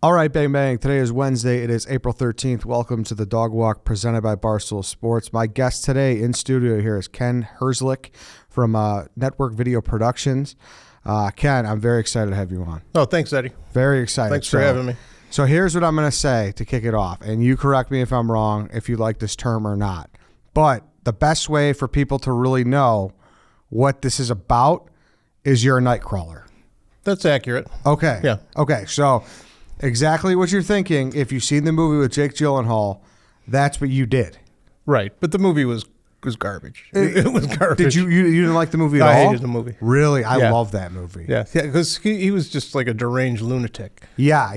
All right, bang, bang. Today is Wednesday. It is April 13th. Welcome to the Dog Walk presented by Barstool Sports. My guest today in studio here is Ken Herzlich from Network Video Productions. Ken, I'm very excited to have you on. Oh, thanks, Eddie. Very excited. Thanks for having me. So here's what I'm going to say to kick it off, and you correct me if I'm wrong, if you like this term or not. But the best way for people to really know what this is about is you're a Nightcrawler. That's accurate. Okay. Yeah. Okay, so exactly what you're thinking. If you've seen the movie with Jake Gyllenhaal, that's what you did. Right, but the movie was garbage. It was garbage. Did you didn't like the movie at all? I hated the movie. Really? I love that movie. Yeah, because he was just like a deranged lunatic. Yeah.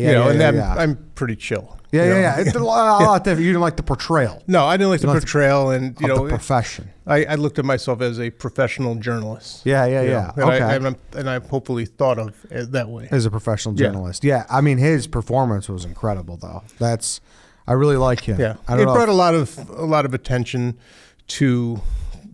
I'm pretty chill. Yeah. It's a lot different. You didn't like the portrayal. No, I didn't like the portrayal, and the profession. I looked at myself as a professional journalist. Yeah. And Okay. I hopefully thought of it that way. As a professional journalist. Yeah. I mean, his performance was incredible, though. I really like him. Yeah. It brought a lot of attention to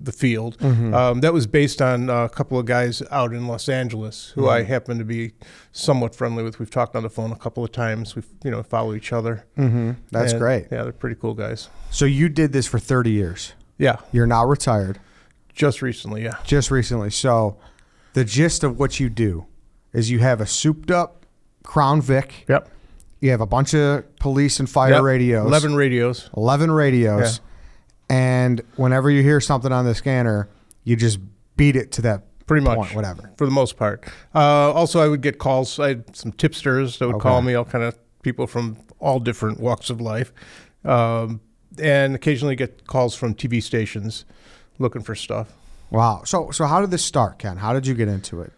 the field. Mm-hmm. That was based on a couple of guys out in Los Angeles who I happen to be somewhat friendly with. We've talked on the phone a couple of times. We've follow each other. Mm-hmm. That's great. Yeah, they're pretty cool guys. So you did this for 30 years. Yeah. You're now retired. Just recently, yeah. Just recently. So the gist of what you do is you have a souped up Crown Vic. Yep. You have a bunch of police and fire radios. 11 radios. 11 radios. Yeah. And whenever you hear something on the scanner, you just beat it to that pretty point, much, whatever. For the most part. Also, I would get calls. I had some tipsters that would call me, all kind of people from all different walks of life. And occasionally get calls from TV stations looking for stuff. Wow. So how did this start, Ken? How did you get into it?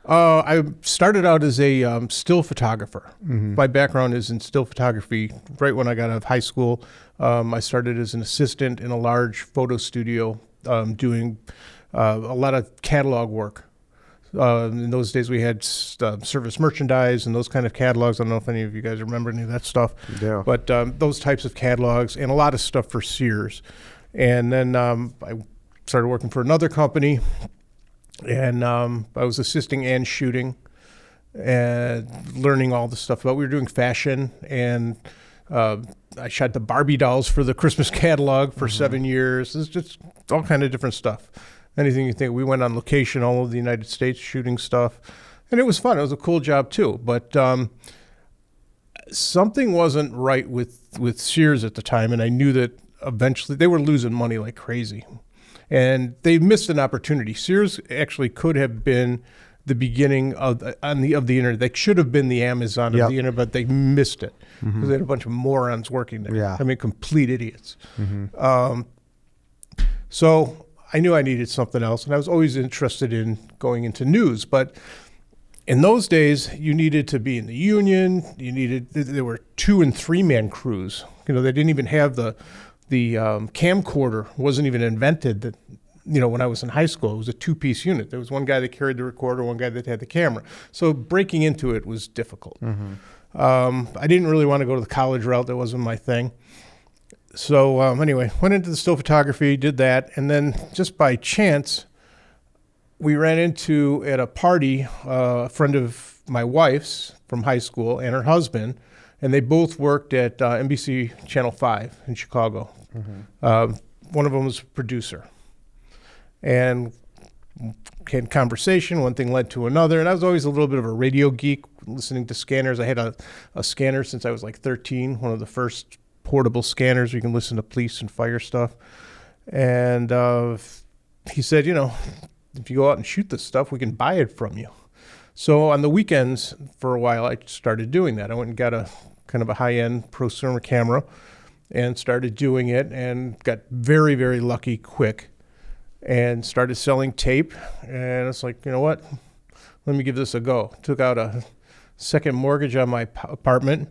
I started out as a still photographer. Mm-hmm. My background is in still photography. Right when I got out of high school, I started as an assistant in a large photo studio doing a lot of catalog work. In those days, we had service merchandise and those kind of catalogs. I don't know if any of you guys remember any of that stuff. Yeah. But those types of catalogs and a lot of stuff for Sears. And then I started working for another company. And I was assisting and shooting and learning all the stuff about. We were doing fashion, and I shot the Barbie dolls for the Christmas catalog for 7 years. It's just all kind of different stuff. Anything you think. We went on location all over the United States shooting stuff, and it was fun. It was a cool job too. But something wasn't right with Sears at the time, and I knew that eventually they were losing money like crazy. And they missed an opportunity. Sears actually could have been the beginning of the internet. They should have been the Amazon of the internet, but they missed it because they had a bunch of morons working there. Yeah. I mean, complete idiots. So I knew I needed something else, and I was always interested in going into news. But in those days, you needed to be in the union. There were 2- and 3-man crews. They didn't even have the camcorder wasn't even invented when I was in high school. It was a 2-piece unit. There was one guy that carried the recorder, one guy that had the camera. So breaking into it was difficult. I didn't really want to go to the college route. That wasn't my thing. So anyway, went into the still photography, did that. And then just by chance, we ran into at a party a friend of my wife's from high school and her husband. And they both worked at NBC Channel 5 in Chicago. One of them was a producer. And had conversation, one thing led to another. And I was always a little bit of a radio geek, listening to scanners. I had a scanner since I was like 13, one of the first portable scanners where you can listen to police and fire stuff. And he said, if you go out and shoot this stuff, we can buy it from you. So on the weekends, for a while, I started doing that. I went and got a kind of a high-end prosumer camera and started doing it and got very, very lucky quick and started selling tape. And it's like, you know what? Let me give this a go. Took out a second mortgage on my apartment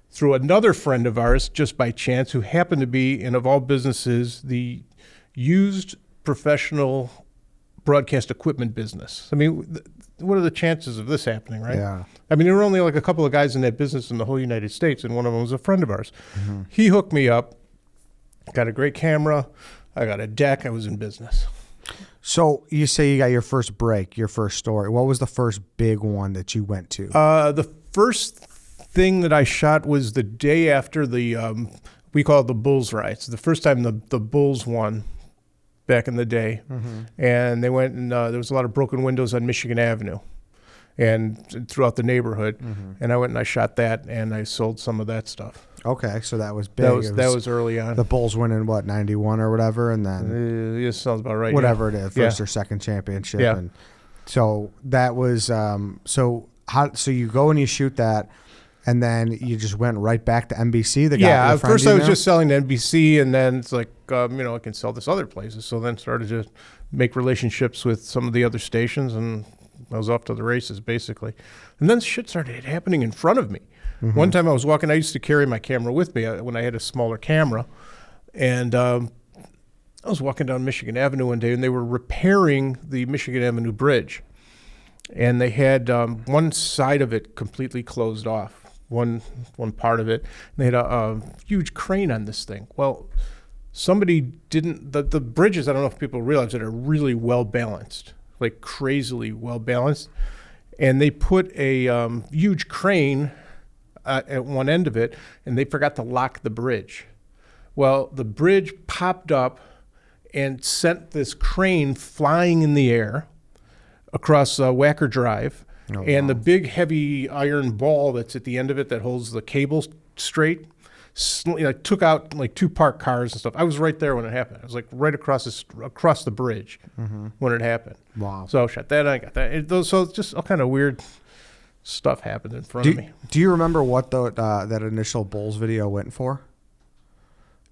through another friend of ours, just by chance, who happened to be, in of all businesses, the used professional broadcast equipment business. I mean, what are the chances of this happening, right? Yeah. I mean, there were only like a couple of guys in that business in the whole United States, and one of them was a friend of ours. He hooked me up, got a great camera, I got a deck, I was in business. So you say you got your first break, your first story. What was the first big one that you went to? The first thing that I shot was the day after the we call it the Bulls riots. The first time the Bulls won back in the day, and they went and there was a lot of broken windows on Michigan Avenue and throughout the neighborhood. And I went and I shot that, and I sold some of that stuff. Okay, so that was big. That was early on. The Bulls winning, what, 91 or whatever, and then... It sounds about right. Whatever it is, first or second championship. Yeah. And so that was... So you go and you shoot that, and then you just went right back to NBC? At first I was just selling to NBC, and then it's like, I can sell this other places. So then started to make relationships with some of the other stations, and I was off to the races, basically. And then shit started happening in front of me. One time I was walking, I used to carry my camera with me when I had a smaller camera, and I was walking down Michigan Avenue one day, and they were repairing the Michigan Avenue Bridge, and they had one side of it completely closed off, one part of it, and they had a huge crane on this thing. Well, somebody didn't, the bridges, I don't know if people realize that, are really well balanced, like crazily well balanced, and they put a huge crane at one end of it, and they forgot to lock the bridge. Well, the bridge popped up and sent this crane flying in the air across Wacker Drive, and the big heavy iron ball that's at the end of it that holds the cable straight took out like 2 parked cars and stuff. I was right there when it happened. I was like right across the bridge when it happened. Wow. So I shot that, I got that. So it's just all kind of weird stuff happened in front of me. Do you remember what that initial Bulls video went for?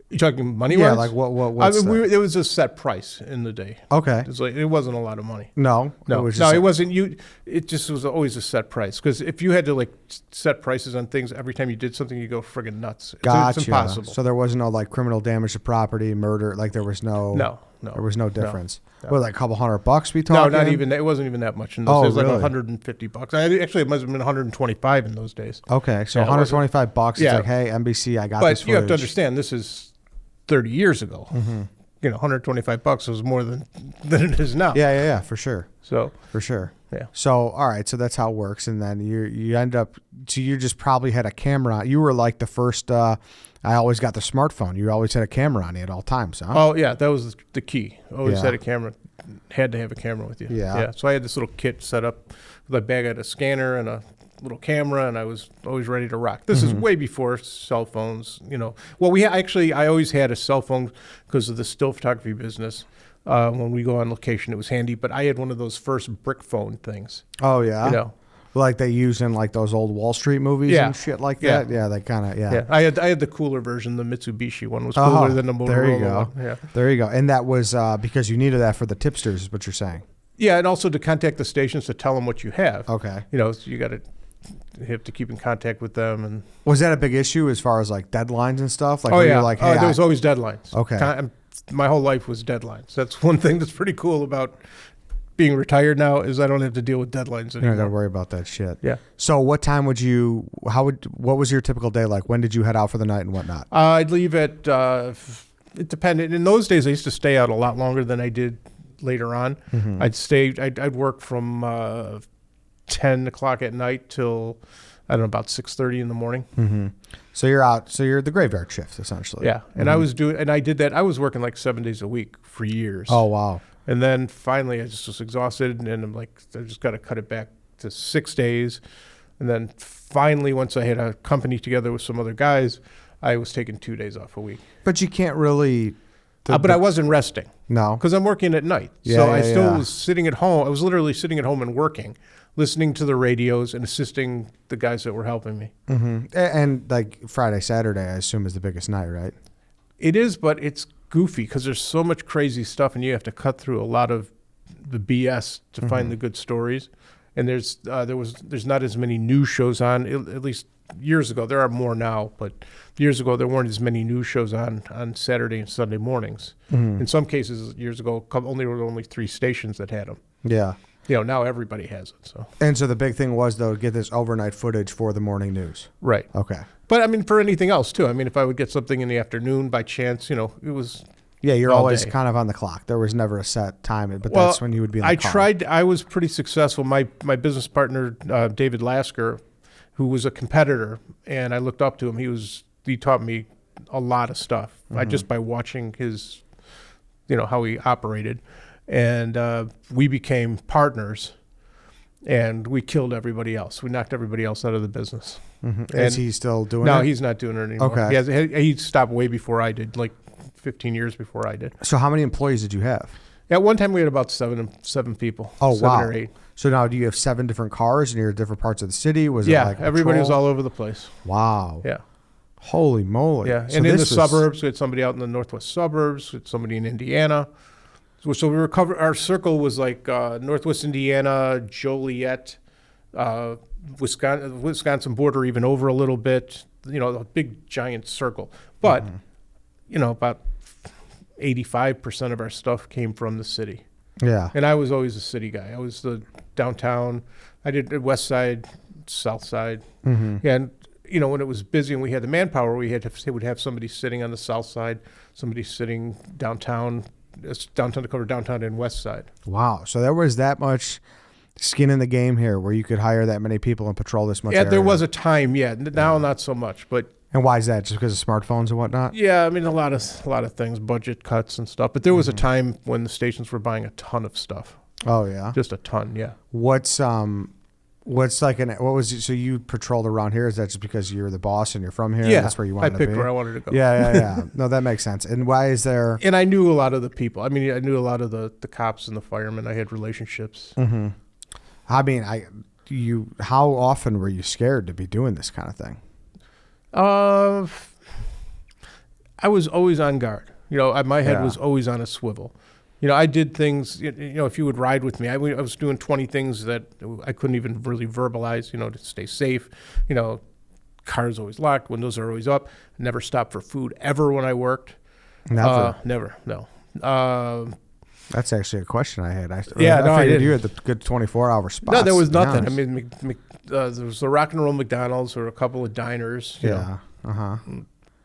You talking money? Yeah, like what? It was a set price in the day. Okay, it wasn't a lot of money. No, it wasn't. It just was always a set price, because if you had to like set prices on things every time you did something, you go friggin' nuts. Gotcha. It's impossible. So there was no like criminal damage to property, murder. Like there was no. No. There was no difference. No. What, like a couple $100 we talking? No, not even. It wasn't even that much. It was really? like $150. Actually, it must have been $125 in those days. Okay, so $125. It's like, hey, NBC, I got this footage. But you have to understand, this is 30 years ago. $125 was more than it is now. Yeah, for sure. So for sure. Yeah. So all right, so that's how it works, and then you end up. So you just probably had a camera. You were like the first. I always got the smartphone. You always had a camera on you at all times, huh? Oh yeah, that was the key. Always had a camera. Had to have a camera with you. Yeah. So I had this little kit set up with a bag. I had a scanner and a little camera, and I was always ready to rock. This is way before cell phones. Well, I always had a cell phone because of the still photography business. When we go on location, it was handy. But I had one of those first brick phone things. Oh yeah. Like they use in like those old Wall Street movies and shit like that. Yeah, they kind of Yeah, I had the cooler version. The Mitsubishi one was cooler than the Motorola. There you go. One. Yeah. There you go. And that was because you needed that for the tipsters, is what you're saying. Yeah, and also to contact the stations to tell them what you have. Okay. So you got to have to keep in contact with them. And was that a big issue as far as like deadlines and stuff? Like, you're like, hey, there was always deadlines. Okay. My whole life was deadlines. That's one thing that's pretty cool about being retired now, is I don't have to deal with deadlines anymore. You don't got to worry about that shit. Yeah. So what time what was your typical day like? When did you head out for the night and whatnot? I'd leave at, it depended. In those days, I used to stay out a lot longer than I did later on. I'd work from 10 o'clock at night till, I don't know, about 6:30 in the morning. So you're out. So you're the graveyard shift, essentially. Yeah. And I did that. I was working like 7 days a week for years. Oh, wow. And then finally I just was exhausted, and I'm like, I just got to cut it back to 6 days. And then finally, once I had a company together with some other guys, I was taking 2 days off a week. But you can't really. But I wasn't resting. No. Because I'm working at night. I still was sitting at home. I was literally sitting at home and working, listening to the radios and assisting the guys that were helping me. And like Friday, Saturday, I assume is the biggest night, right? It is, but it's goofy because there's so much crazy stuff, and you have to cut through a lot of the BS to find the good stories. And there's not as many news shows on, at least years ago. There are more now, but years ago there weren't as many news shows on Saturday and Sunday mornings. In some cases, years ago, there were only 3 stations that had them. Yeah. Now everybody has it. So. And so the big thing was, though, get this overnight footage for the morning news. Right. Okay. But I mean, for anything else too. I mean, if I would get something in the afternoon by chance, it was. Yeah, you're always kind of on the clock. There was never a set time, but that's when you would be in the car. I was pretty successful. My business partner, David Lasker, who was a competitor, and I looked up to him. He taught me a lot of stuff just by watching his, how he operated, and we became partners, and we killed everybody else. We knocked everybody else out of the business. Is he still doing it? No, he's not doing it anymore. Okay. He stopped way before I did, like 15 years before I did. So how many employees did you have? At one time, we had about seven people. Oh, 7 wow. or 8. So now do you have 7 different cars and you're in different parts of the city? Was it like everybody was patrol? all over the place. Wow. Yeah. Holy moly. Yeah, So and in the this was- suburbs, we had somebody out in the northwest suburbs, we had somebody in Indiana. So we were our circle was like northwest Indiana, Joliet, Wisconsin border, even over a little bit, a big giant circle. But, about 85% of our stuff came from the city. Yeah. And I was always a city guy. I was the downtown. I did the west side, south side. And, when it was busy and we had the manpower, we would have somebody sitting on the south side, somebody sitting downtown to cover downtown and west side. Wow. So there was that much skin in the game here where you could hire that many people and patrol this much area. There was a time, now not so much, but. And why is that? Just because of smartphones and whatnot? Yeah, I mean a lot of things, budget cuts and stuff. But there was a time when the stations were buying a ton of stuff. Oh yeah, just a ton. Yeah. So you patrolled around here? Is that just because you're the boss and you're from here? Yeah, and that's where you wanted to be. I picked where I wanted to go. Yeah. No, that makes sense. And why is there? And I knew a lot of the people. I mean, I knew a lot of the cops and the firemen. I had relationships. I mean, how often were you scared to be doing this kind of thing? I was always on guard. My head was always on a swivel. I did things, if you would ride with me, I was doing 20 things that I couldn't even really verbalize, to stay safe. Cars always locked, windows are always up. Never stopped for food ever when I worked. Never? Never, no. That's actually a question I had. I I figured did. you had the good 24-hour spots. No, there was nothing. I honest. mean, there was the Rock and Roll McDonald's or a couple of diners. you know.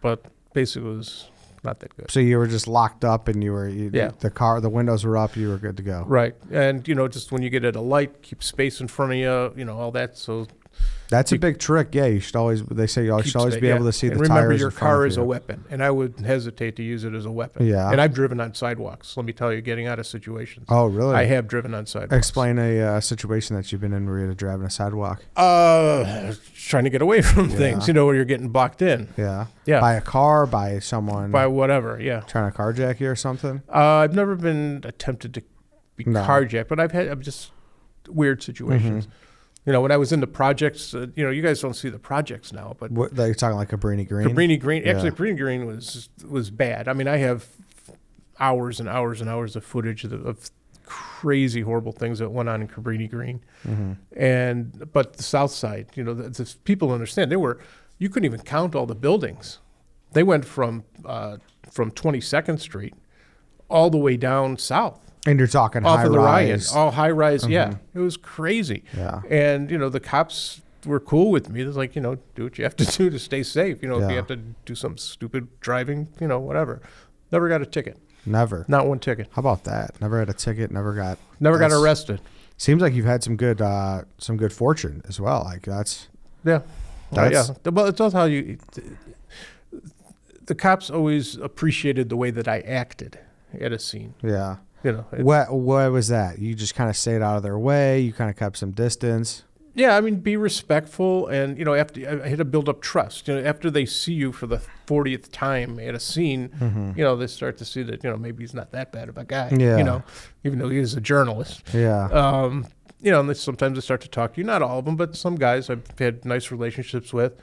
But basically it was not that good. So you were just locked up and the windows were up, you were good to go. Right. And, just when you get at a light, keep space in front of you, all that. So that's a big trick. Yeah, you should always. They say you should always be able to see and the remember, tires. your car is a weapon, and I would hesitate to use it as a weapon. Yeah. And I've driven on sidewalks. Let me tell you, getting out of situations. Oh, really? I have driven on sidewalks. Explain a situation that you've been in where you're driving a sidewalk. Trying to get away from things. Where you're getting blocked in. Yeah. Yeah. By a car, by someone. By whatever. Yeah. Trying to carjack you or something. I've never been attempted to be carjacked, but I've had just weird situations. When I was in the projects, you guys don't see the projects now, but You're talking like Cabrini Green? Cabrini Green. Actually, Cabrini Green was bad. I mean, I have hours and hours and hours of footage of crazy, horrible things that went on in Cabrini Green. But the South Side, the people understand you couldn't even count all the buildings. They went from 22nd Street all the way down south. And you're talking off high of the rise. Ryan, all high rise. Yeah, it was crazy. Yeah. And the cops were cool with me. They're like, do what you have to do to stay safe. If you have to do some stupid driving, whatever. Never got a ticket. Never. Not one ticket. How about that? Never had a ticket. Never got arrested. Seems like you've had some good fortune as well. Like that's. Yeah. Well, it's also how the cops always appreciated the way that I acted at a scene. Yeah. What was that? You just kind of stayed out of their way. You kind of kept some distance. Yeah, I mean, be respectful, and after I had to build up trust. After they see you for the 40th time at a scene, they start to see that maybe he's not that bad of a guy. Yeah. Even though he is a journalist. Yeah. And sometimes they start to talk to you. Not all of them, but some guys I've had nice relationships with,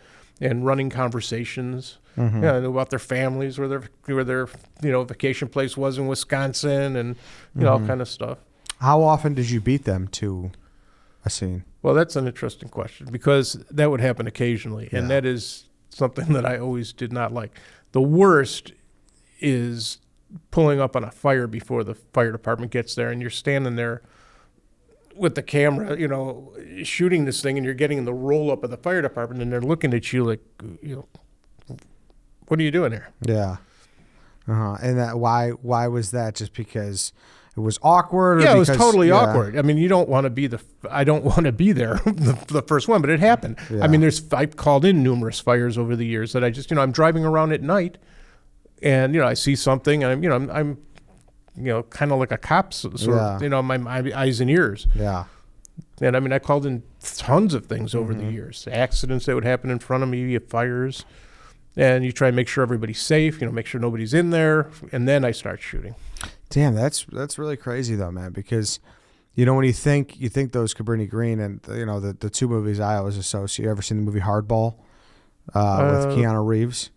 and running conversations. I knew about their families, where their vacation place was in Wisconsin, and all kind of stuff. How often did you beat them to a scene? Well, that's an interesting question, because that would happen occasionally, and that is something that I always did not like. The worst is pulling up on a fire before the fire department gets there, and you're standing there with the camera, shooting this thing, and you're getting the roll up of the fire department, and they're looking at you like, what are you doing here? Yeah. And that why was that? Just because it was awkward? Or Yeah, it was because- totally yeah. awkward. I mean, you don't want to be I don't want to be there, the first one, but it happened. Yeah. I mean, I've called in numerous fires over the years that I just, I'm driving around at night and, I see something and I'm kind of like a cop, sort of, my eyes and ears. Yeah. And I mean, I called in tons of things over the years, accidents that would happen in front of me, fires. And you try and make sure everybody's safe, make sure nobody's in there. And then I start shooting. Damn, that's really crazy though, man, because when you think those Cabrini Green and the two movies I always associate. You ever seen the movie Hardball with Keanu Reeves?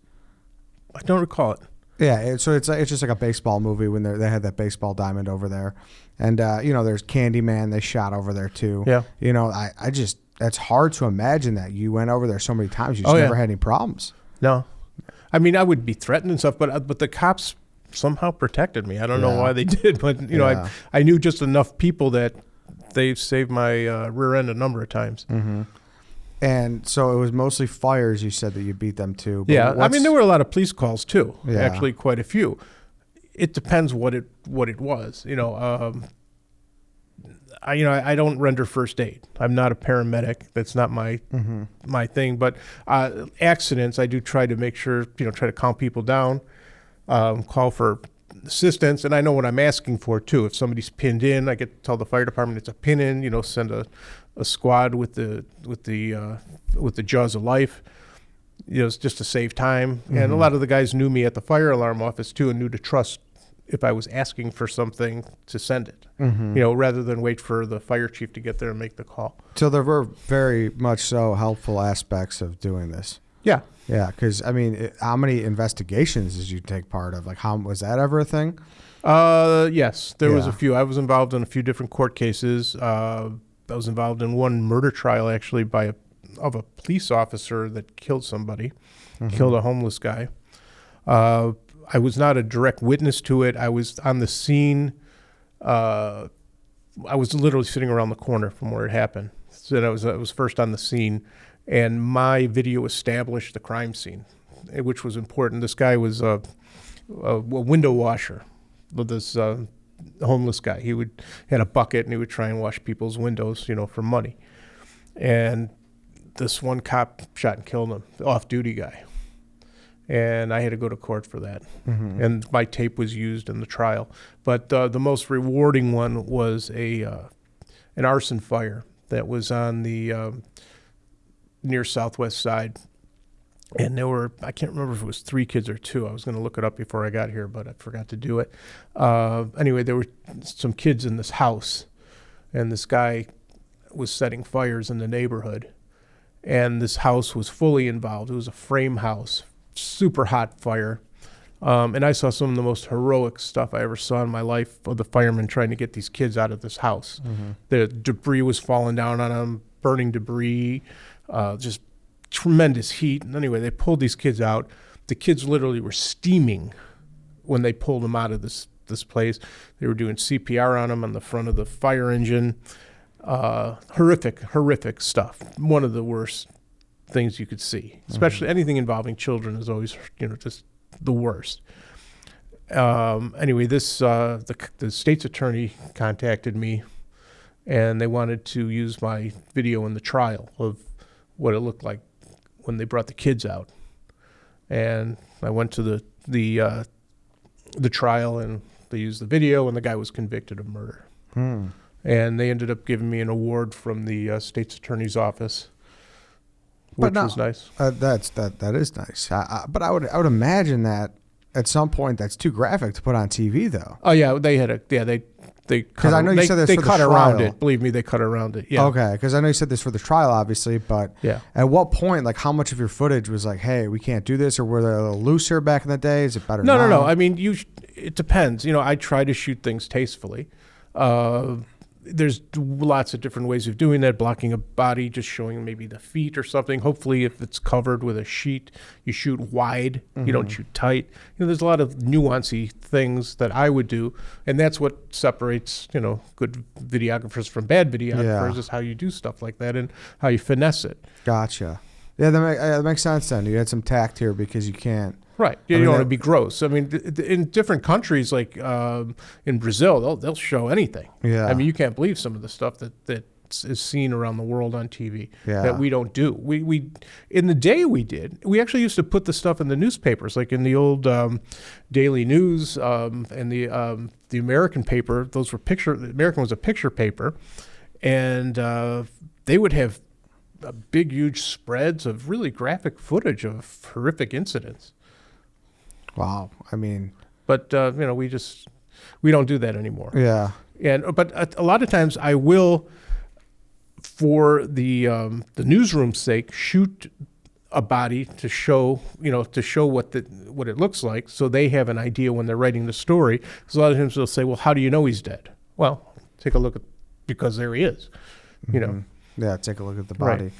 I don't recall it. Yeah, so it's just like a baseball movie when they had that baseball diamond over there, and there's Candyman they shot over there too. Yeah, I just that's hard to imagine that you went over there so many times you just never had any problems. No, I mean I would be threatened and stuff, but the cops somehow protected me. I don't know why they did, but I knew just enough people that they saved my rear end a number of times. Mm-hmm. And so it was mostly fires. You said that you beat them to. But yeah, I mean there were a lot of police calls too. Yeah. Actually, quite a few. It depends what it was. I don't render first aid. I'm not a paramedic. That's not my my thing. But accidents, I do try to make sure try to calm people down, call for assistance, and I know what I'm asking for too. If somebody's pinned in, I get to tell the fire department it's a pin in. Send a squad with the jaws of life. It's just to save time. And a lot of the guys knew me at the fire alarm office too, and knew to trust if I was asking for something to send it. Rather than wait for the fire chief to get there and make the call. So there were very much so helpful aspects of doing this. Yeah. Yeah, because I mean, how many investigations did you take part of? Like, how was that ever a thing? Yes, there was a few. I was involved in a few different court cases. I was involved in one murder trial actually of a police officer that killed somebody, killed a homeless guy. I was not a direct witness to it. I was on the scene. I was literally sitting around the corner from where it happened. So I was first on the scene, and my video established the crime scene, which was important. This guy was a window washer. This homeless guy. He had a bucket and he would try and wash people's windows, for money. And this one cop shot and killed him, the off-duty guy. And I had to go to court for that. And my tape was used in the trial. But the most rewarding one was an arson fire that was on the near southwest side. And there were, I can't remember if it was 3 kids or 2. I was going to look it up before I got here, but I forgot to do it. Anyway, there were some kids in this house, and this guy was setting fires in the neighborhood. And this house was fully involved. It was a frame house, super hot fire. And I saw some of the most heroic stuff I ever saw in my life of the firemen trying to get these kids out of this house. The debris was falling down on them, burning debris, just tremendous heat. And anyway, they pulled these kids out. The kids literally were steaming when they pulled them out of this place. They were doing CPR on them on the front of the fire engine. Horrific stuff. One of the worst things you could see, especially anything involving children is always, just the worst. Anyway, the state's attorney contacted me, and they wanted to use my video in the trial of what it looked like when they brought the kids out. And I went to the trial, and they used the video, and the guy was convicted of murder. And they ended up giving me an award from the state's attorney's office, which was nice. That is nice. But I would imagine that at some point that's too graphic to put on TV, though. Oh yeah, they because I know you said this for the trial. They cut around it. Believe me, they cut around it. Yeah. Okay, because I know you said this for the trial, obviously, but at what point, like, how much of your footage was like, hey, we can't do this, or were they a little looser back in the day? Is it better now? No. I mean, it depends. I try to shoot things tastefully. There's lots of different ways of doing that, blocking a body, just showing maybe the feet or something. Hopefully, if it's covered with a sheet, you shoot wide. You don't shoot tight. There's a lot of nuancy things that I would do, and that's what separates, good videographers from bad videographers is how you do stuff like that and how you finesse it. Gotcha. Yeah, that makes sense then. You had some tact here because you can't. Right. You don't want to be gross. I mean, in different countries, like in Brazil, they'll show anything. Yeah. I mean, you can't believe some of the stuff that is seen around the world on TV that we don't do. We in the day we did. We actually used to put the stuff in the newspapers, like in the old Daily News and the American paper. Those were The American was a picture paper, and they would have big, huge spreads of really graphic footage of horrific incidents. Wow. I mean, but we don't do that anymore. Yeah. But a lot of times I will, for the newsroom's sake, shoot a body to show what it looks like, so they have an idea when they're writing the story. Because a lot of times they'll say, "Well, how do you know he's dead?" Well, take a look because there he is. Yeah, take a look at the body. Right.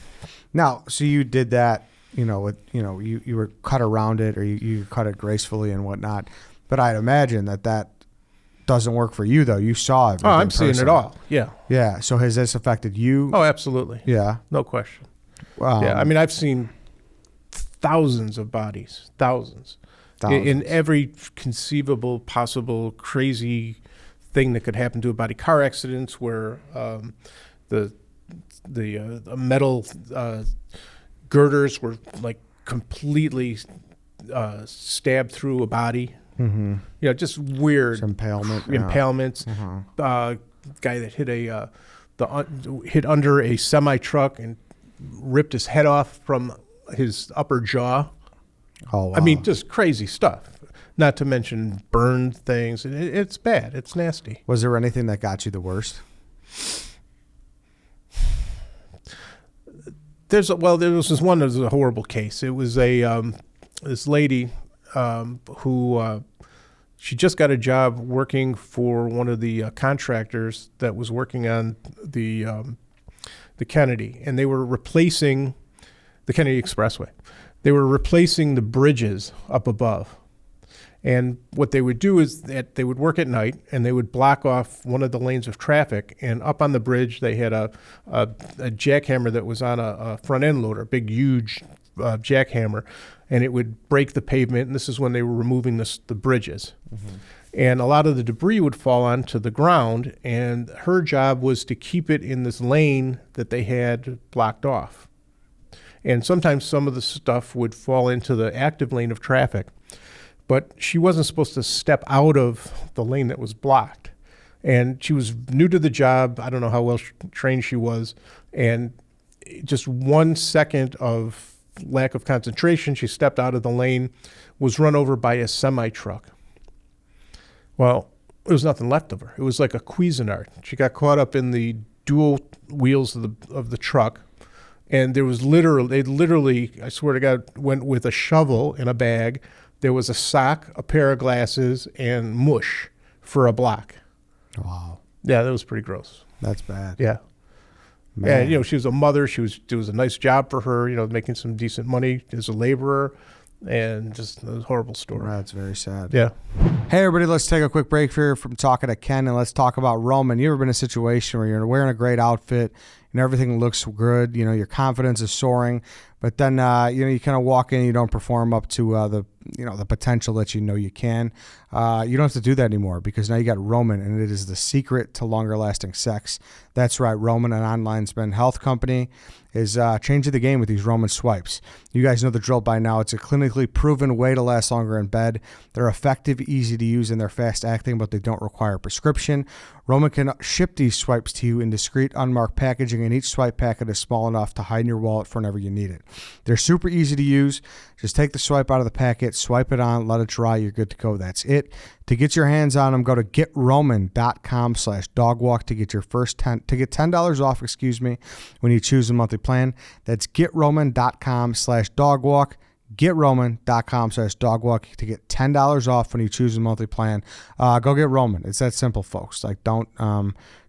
Now, so you did that, you were cut around it, or you cut it gracefully and whatnot. But I'd imagine that doesn't work for you, though. You saw it. Oh, I'm seeing it all. Yeah. Yeah. So has this affected you? Oh, absolutely. Yeah. No question. Yeah. I mean, I've seen thousands of bodies, thousands. In every conceivable, possible, crazy thing that could happen to a body. Car accidents where the metal girders were like completely stabbed through a body. Mm-hmm. Just weird impalements. Mm-hmm. Guy that hit under a semi truck and ripped his head off from his upper jaw. Oh, wow. I mean, just crazy stuff. Not to mention burned things. It's bad. It's nasty. Was there anything that got you the worst? There was this one that was a horrible case. It was this lady who she just got a job working for one of the contractors that was working on the Kennedy, and they were replacing the Kennedy Expressway. They were replacing the bridges up above. And what they would do is that they would work at night, and they would block off one of the lanes of traffic. And up on the bridge, they had a jackhammer that was on a front end loader, a big, huge jackhammer, and it would break the pavement. And this is when they were removing the bridges. Mm-hmm. And a lot of the debris would fall onto the ground, and her job was to keep it in this lane that they had blocked off. And sometimes some of the stuff would fall into the active lane of traffic. But she wasn't supposed to step out of the lane that was blocked. And she was new to the job. I don't know how well trained she was. And just 1 second of lack of concentration, she stepped out of the lane, was run over by a semi-truck. Well, there was nothing left of her. It was like a Cuisinart. She got caught up in the dual wheels of the truck. And they literally, I swear to God, went with a shovel in a bag. There was a sock, a pair of glasses, and mush for a block. Wow. Yeah, that was pretty gross. That's bad. Yeah. Man. And, she was a mother. It was a nice job for her, making some decent money as a laborer. And just a horrible story. That's very sad. Yeah. Hey, everybody, let's take a quick break here from talking to Ken, and let's talk about Roman. You ever been in a situation where you're wearing a great outfit and everything looks good, your confidence is soaring, but then, you kind of walk in, you don't perform up to the potential that you can. You don't have to do that anymore because now you got Roman, and it is the secret to longer lasting sex. That's right. Roman, an online men's health company, is changing the game with these Roman swipes. You guys know the drill by now. It's a clinically proven way to last longer in bed. They're effective, easy to use, and they're fast acting, but they don't require a prescription. Roman can ship these swipes to you in discreet, unmarked packaging, and each swipe packet is small enough to hide in your wallet for whenever you need it. They're super easy to use. Just take the swipe out of the packet, swipe it on, let it dry. You're good to go. That's it. To get your hands on them, go to getroman.com/dogwalk to get $10 off, when you choose a monthly plan. That's getroman.com/dogwalk. getroman.com/dogwalk to get $10 off when you choose a monthly plan. Go get Roman. It's that simple, folks. Don't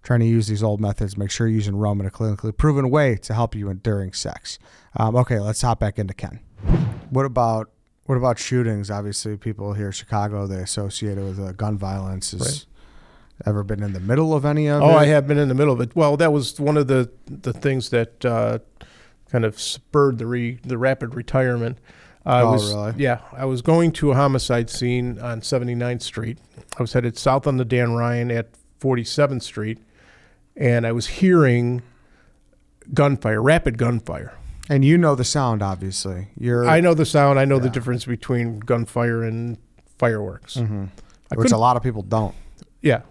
trying to use these old methods. Make sure you're using Roman, a clinically proven way to help you during sex. Okay, let's hop back into Ken. What about shootings? Obviously, people here in Chicago, they associate it with gun violence. Right. Ever been in the middle of any of it? Oh, I have been in the middle of it. Well, that was one of the things that kind of spurred the rapid retirement. Really? Yeah, I was going to a homicide scene on 79th Street. I was headed south on the Dan Ryan at 47th Street, and I was hearing gunfire, rapid gunfire. And you know the sound, obviously. I know the sound. I know the difference between gunfire and fireworks. Mm-hmm. Which a lot of people don't. Yeah.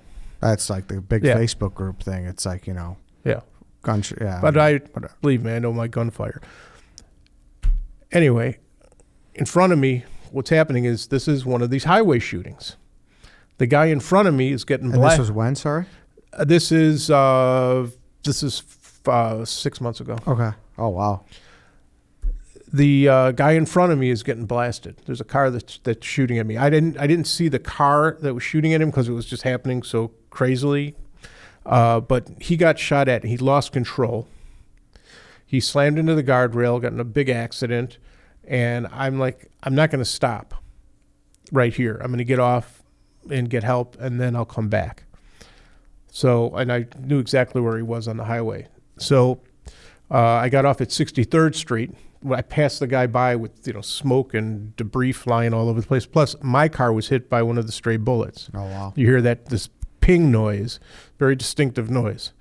That's like the big Facebook group thing. It's like, Yeah. But believe me, I know my gunfire. Anyway, in front of me, what's happening is this is one of these highway shootings. The guy in front of me is getting blasted. And this was when, sorry? This is 6 months ago. Okay. Oh, wow. The guy in front of me is getting blasted. There's a car that's shooting at me. I didn't see the car that was shooting at him because it was just happening so crazily. But he got shot at. He lost control. He slammed into the guardrail, got in a big accident. And I'm like, I'm not going to stop right here. I'm going to get off and get help, and then I'll come back. So, and I knew exactly where he was on the highway. So I got off at 63rd Street. I passed the guy by with, smoke and debris flying all over the place. Plus, my car was hit by one of the stray bullets. Oh, wow. You hear this ping noise, very distinctive noise.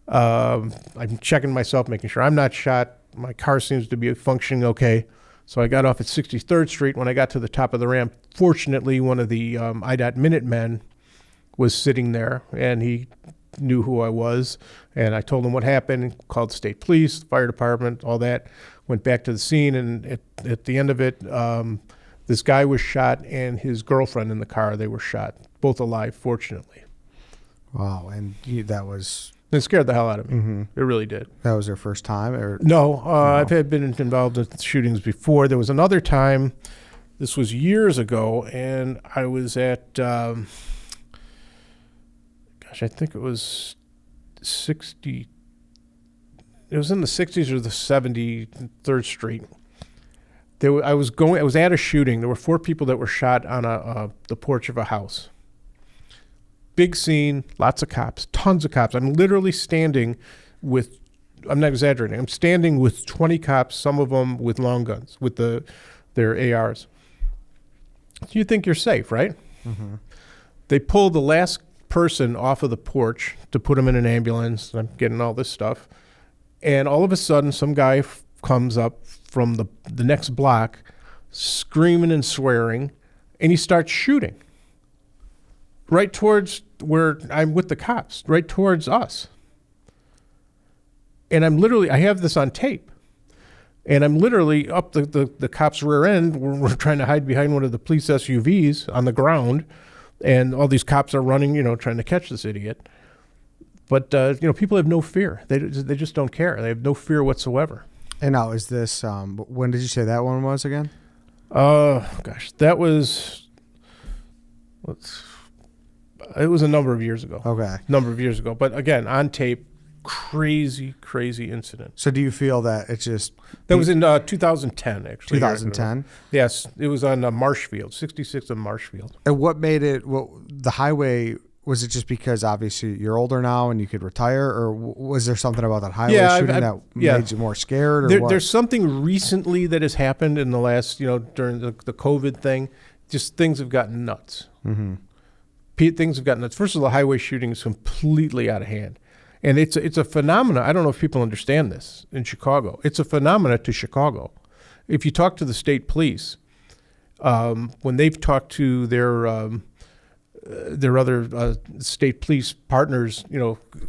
I'm checking myself, making sure I'm not shot. My car seems to be functioning okay. So I got off at 63rd Street. When I got to the top of the ramp, fortunately, one of the IDOT Minutemen was sitting there, and he knew who I was. And I told him what happened, called the state police, fire department, all that. Went back to the scene, and at the end of it, this guy was shot and his girlfriend in the car, they were shot. Both alive, fortunately. Wow, and that was... It scared the hell out of me. Mm-hmm. It really did. That was your first time? Or No, I've been involved in shootings before. There was another time, this was years ago, and I was at, I think it was 60... It was in the 60s or the 73rd Street. I was at a shooting. There were 4 people that were shot on the porch of a house. Big scene, lots of cops, tons of cops. I'm literally standing with, I'm not exaggerating, I'm standing with 20 cops, some of them with long guns, with their ARs. You think you're safe, right? Mm-hmm. They pull the last person off of the porch to put him in an ambulance. I'm getting all this stuff. And all of a sudden, some guy comes up from the next block, screaming and swearing, and he starts shooting right towards where I'm with the cops, right towards us. And I have this on tape, and I'm literally up the cop's rear end. We're trying to hide behind one of the police SUVs on the ground, and all these cops are running, trying to catch this idiot. But, people have no fear. They just don't care. They have no fear whatsoever. And now, is this, when did you say that one was again? That was, it was a number of years ago. Okay. But again, on tape, crazy incident. So do you feel that it's just... That was in 2010, actually. 2010? Yes. It was on Marshfield, 66 on Marshfield. And what made it, the highway... Was it just because obviously you're older now and you could retire, or was there something about that highway shooting that made you more scared? Or what? There's something recently that has happened in the last, during the COVID thing. Just things have gotten nuts. Mm-hmm. Things have gotten nuts. First of all, the highway shooting is completely out of hand. And it's a phenomena. I don't know if people understand this in Chicago. It's a phenomena to Chicago. If you talk to the state police, when they've talked to their other state police partners,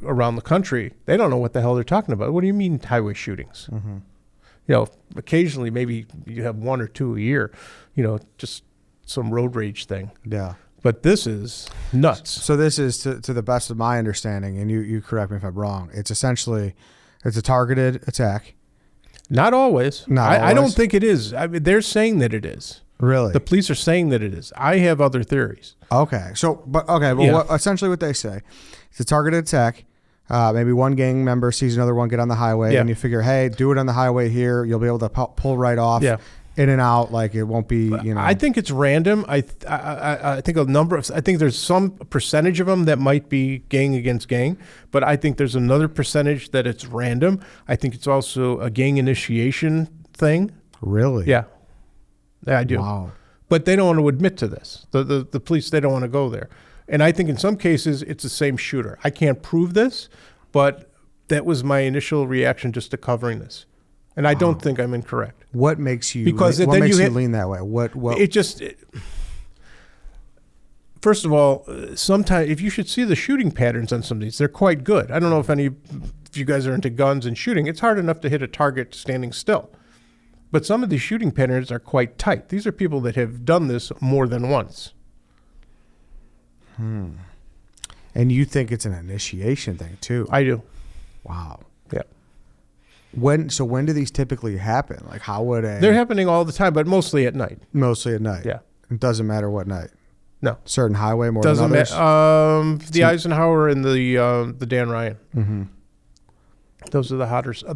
around the country, they don't know what the hell they're talking about. What do you mean highway shootings? Mm-hmm. Occasionally maybe you have 1 or 2 a year, just some road rage thing. Yeah. But this is nuts. So this is, to the best of my understanding, and you correct me if I'm wrong, it's a targeted attack. Not always. I don't think it is. I mean, they're saying that it is. Really? The police are saying that it is. I have other theories. Okay. Essentially what they say, it's a targeted attack. Maybe one gang member sees another one get on the highway, and you figure, hey, do it on the highway here. You'll be able to pull right off. Yeah. In and out, like it won't be, I think it's random. I think I think there's some percentage of them that might be gang against gang, but I think there's another percentage that it's random. I think it's also a gang initiation thing. Really? Yeah. I do. Wow. But they don't want to admit to this. The police, they don't want to go there. And I think in some cases it's the same shooter. I can't prove this, but that was my initial reaction just to covering this. And I don't think I'm incorrect. What makes you lean that way? What First of all, sometimes if you should see the shooting patterns on some of these, they're quite good. I don't know if you guys are into guns and shooting. It's hard enough to hit a target standing still. But some of these shooting patterns are quite tight. These are people that have done this more than once. And you think it's an initiation thing too? I do. Wow. Yeah. When do these typically happen? Like how would They're happening all the time, but mostly at night. Mostly at night. Yeah. It doesn't matter what night. No. Certain highway more than others. The Eisenhower and the Dan Ryan. Mm-hmm. Those are the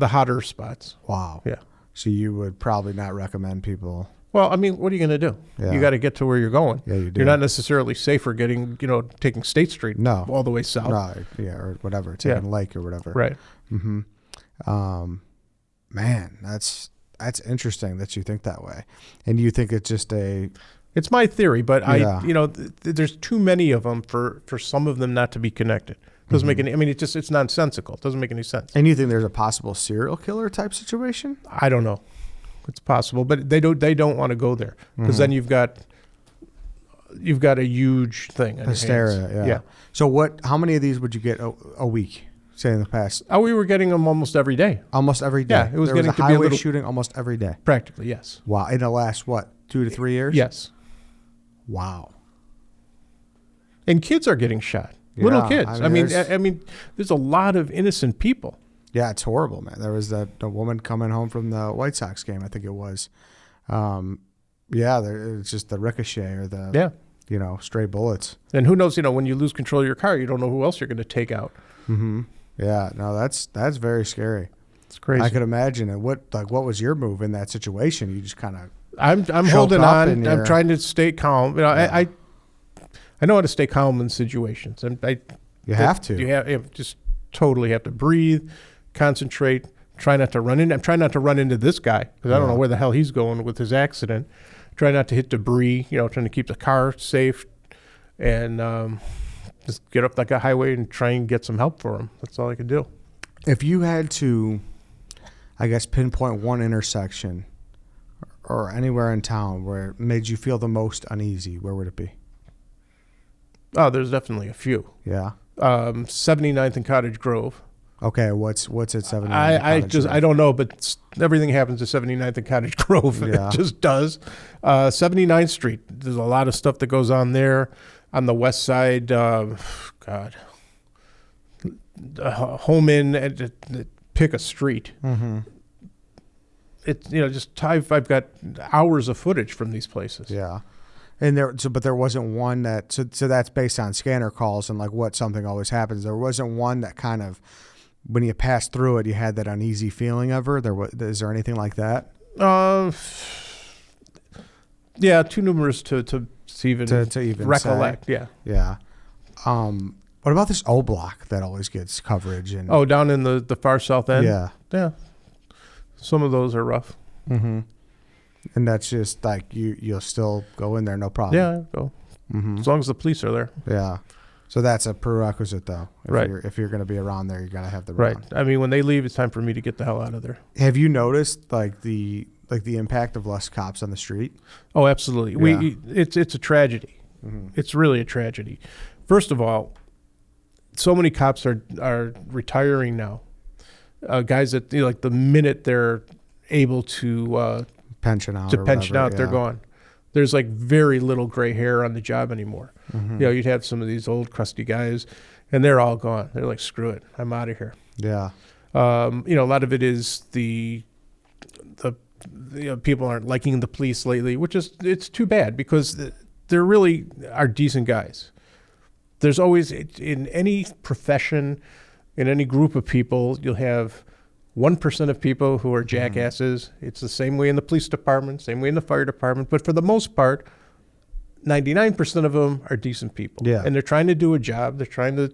hotter spots. Wow. Yeah. So you would probably not recommend people. Well, I mean, what are you going to do? Yeah. You got to get to where you're going. Yeah, you do. You're not necessarily safer taking State Street all the way south. No, yeah, or whatever, taking Lake or whatever. Right. Mm-hmm. Man, that's interesting that you think that way. And you think it's just It's my theory, but there's too many of them for some of them not to be connected. Doesn't make any. I mean, it's nonsensical. It doesn't make any sense. And you think there's a possible serial killer type situation? I don't know. It's possible, but they don't want to go there because then you've got a huge thing. Hysteria. Yeah. So how many of these would you get a week? Say in the past. Oh, we were getting them almost every day. Almost every day. Yeah, it was there getting was a to be highway shooting almost every day. Practically, yes. Wow. In the last 2 to 3 years? Yes. Wow. And kids are getting shot. Yeah, Little kids. I mean, there's a lot of innocent people. Yeah, it's horrible, man. There was the woman coming home from the White Sox game, I think it was. It's just the ricochet or the stray bullets. And who knows? When you lose control of your car, you don't know who else you're going to take out. Mm-hmm. Yeah, no, that's very scary. It's crazy. I could imagine. And what was your move in that situation? You just kind of. I'm holding on. I'm trying to stay calm. I know how to stay calm in situations. You have to. You just totally have to breathe, concentrate, try not to run in. I'm trying not to run into this guy because I don't know where the hell he's going with his accident. Try not to hit debris, trying to keep the car safe and just get up like a highway and try and get some help for him. That's all I could do. If you had to, I guess, pinpoint one intersection or anywhere in town where it made you feel the most uneasy, where would it be? Oh, there's definitely a few. Yeah. 79th and Cottage Grove. Okay, what's at 79th? I don't know, but everything happens at 79th and Cottage Grove. Yeah. It just does. 79th Street. There's a lot of stuff that goes on there. On the west side, home in pick a street. Mm-hmm. I've got hours of footage from these places. Yeah. And but there wasn't one that so that's based on scanner calls and like what something always happens. There wasn't one that kind of when you passed through it, you had that uneasy feeling ever. Is there anything like that? Yeah, too numerous to even recollect. Say. Yeah. What about this O Block that always gets coverage? Down in the far south end. Yeah. Some of those are rough. Mm-hmm. And that's just like you'll still go in there, no problem. Yeah, go. Mm-hmm. As long as the police are there. Yeah. So that's a prerequisite, though. If you're going to be around there, you got to have the round. Right. I mean, when they leave, it's time for me to get the hell out of there. Have you noticed like the impact of less cops on the street? Oh, absolutely. Yeah. It's a tragedy. Mm-hmm. It's really a tragedy. First of all, so many cops are retiring now. Guys that like the minute they're able to pension out, they're gone. There's like very little gray hair on the job anymore. Mm-hmm. You'd have some of these old crusty guys, and they're all gone. They're like, screw it, I'm out of here. Yeah. A lot of it is the people aren't liking the police lately, it's too bad because there really are decent guys. There's always in any profession, in any group of people, you'll have 1% of people who are jackasses. Mm-hmm. It's the same way in the police department, same way in the fire department. But for the most part, 99% of them are decent people. Yeah. And they're trying to do a job. They're trying to,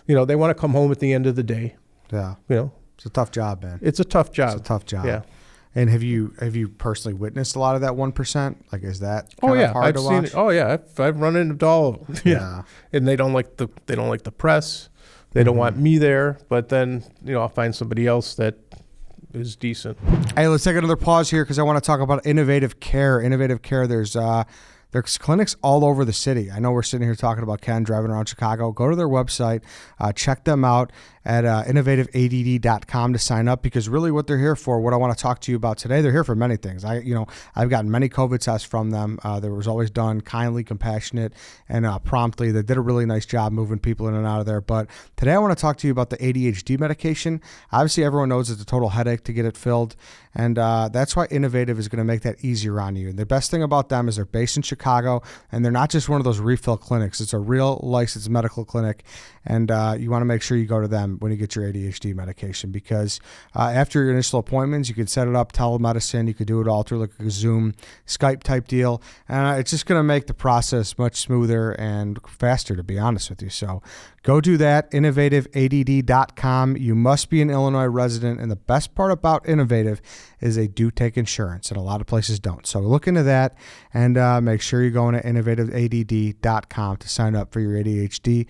they want to come home at the end of the day. Yeah. It's a tough job, man. It's a tough job. It's a tough job. Yeah. And have you personally witnessed a lot of that 1%? Like, is that Oh kind yeah, of hard I've to seen watch? it. Oh yeah, I've run into all of them. Yeah. And they don't like the press. They don't want me there. But then I'll find somebody else that is decent. Hey, let's take another pause here because I want to talk about Innovative Care. Innovative Care, there's clinics all over the city. I know we're sitting here talking about Ken driving around Chicago. Go to their website, check them out at innovativeadd.com to sign up, because really what they're here for, what I want to talk to you about today, they're here for many things. I've gotten many COVID tests from them. There was always done kindly, compassionate, and promptly. They did a really nice job moving people in and out of there. But today I want to talk to you about the ADHD medication. Obviously, everyone knows it's a total headache to get it filled, and that's why Innovative is going to make that easier on you. And the best thing about them is they're based in Chicago, and they're not just one of those refill clinics. It's a real licensed medical clinic, and you want to make sure you go to them when you get your ADHD medication, because after your initial appointments, you can set it up telemedicine. You could do it all through like a Zoom, Skype type deal, and it's just going to make the process much smoother and faster, to be honest with you. So go do that, innovativeadd.com. You must be an Illinois resident, and the best part about Innovative is they do take insurance, and a lot of places don't. So look into that, and make sure you're going to innovativeadd.com to sign up for your ADHD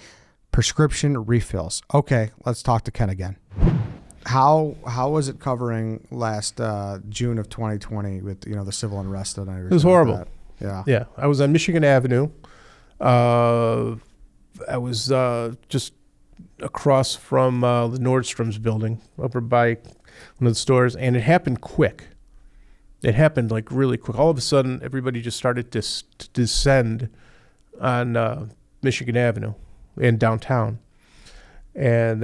prescription refills. Okay, let's talk to Ken again. How was it covering last June of 2020 with the civil unrest and everything? It was horrible. Yeah. I was on Michigan Avenue. I was just across from the Nordstrom's building, over by one of the stores, and it happened quick. It happened like really quick. All of a sudden, everybody just started to descend on Michigan Avenue in downtown, and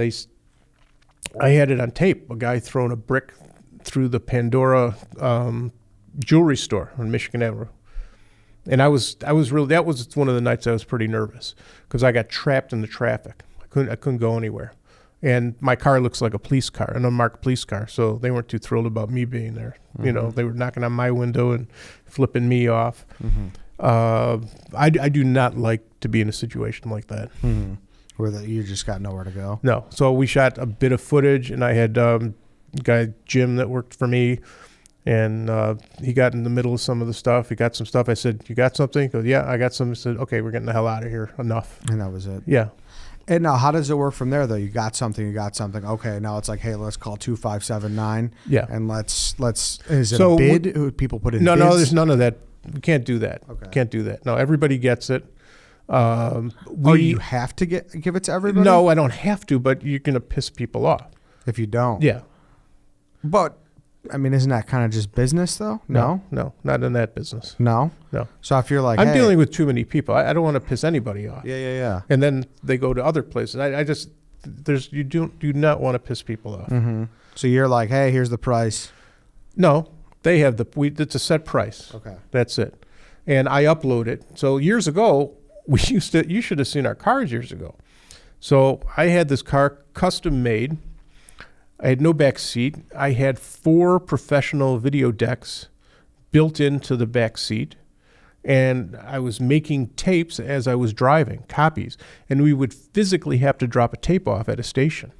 I had it on tape. A guy throwing a brick through the Pandora jewelry store on Michigan Avenue, and I was really, that was one of the nights I was pretty nervous because I got trapped in the traffic. I couldn't go anywhere, and my car looks like a police car, an unmarked police car. So they weren't too thrilled about me being there. Mm-hmm. They were knocking on my window and flipping me off. Mm-hmm. I do not like to be in a situation like that. Mm-hmm. Where you just got nowhere to go. No. So we shot a bit of footage, and I had guy Jim that worked for me, and he got in the middle of some of the stuff. He got some stuff. I said, "You got something?" He goes, "Yeah, I got some." I said, "Okay, we're getting the hell out of here. Enough." And that was it. Yeah. And now, how does it work from there, though? You got something. Okay, now it's like, hey, let's call 2579. Yeah. And let's. Is it a bid? People put in No, bids? no, there's none of that. We can't do that. Okay. Can't do that. No, everybody gets it. You have to give it to everybody? No, I don't have to, but you're going to piss people off. If you don't. Yeah. But, I mean, isn't that kind of just business, though? No, not in that business. No? No. So if you're like, I'm dealing with too many people. I don't want to piss anybody off. Yeah. And then they go to other places. You do not want to piss people off. Mm-hmm. So you're like, hey, here's the price. No, they have it's a set price. Okay. That's it. And I upload it. So years ago, you should have seen our cars years ago. So I had this car custom made. I had no back seat. I had 4 professional video decks built into the back seat. And I was making tapes as I was driving, copies. And we would physically have to drop a tape off at a station.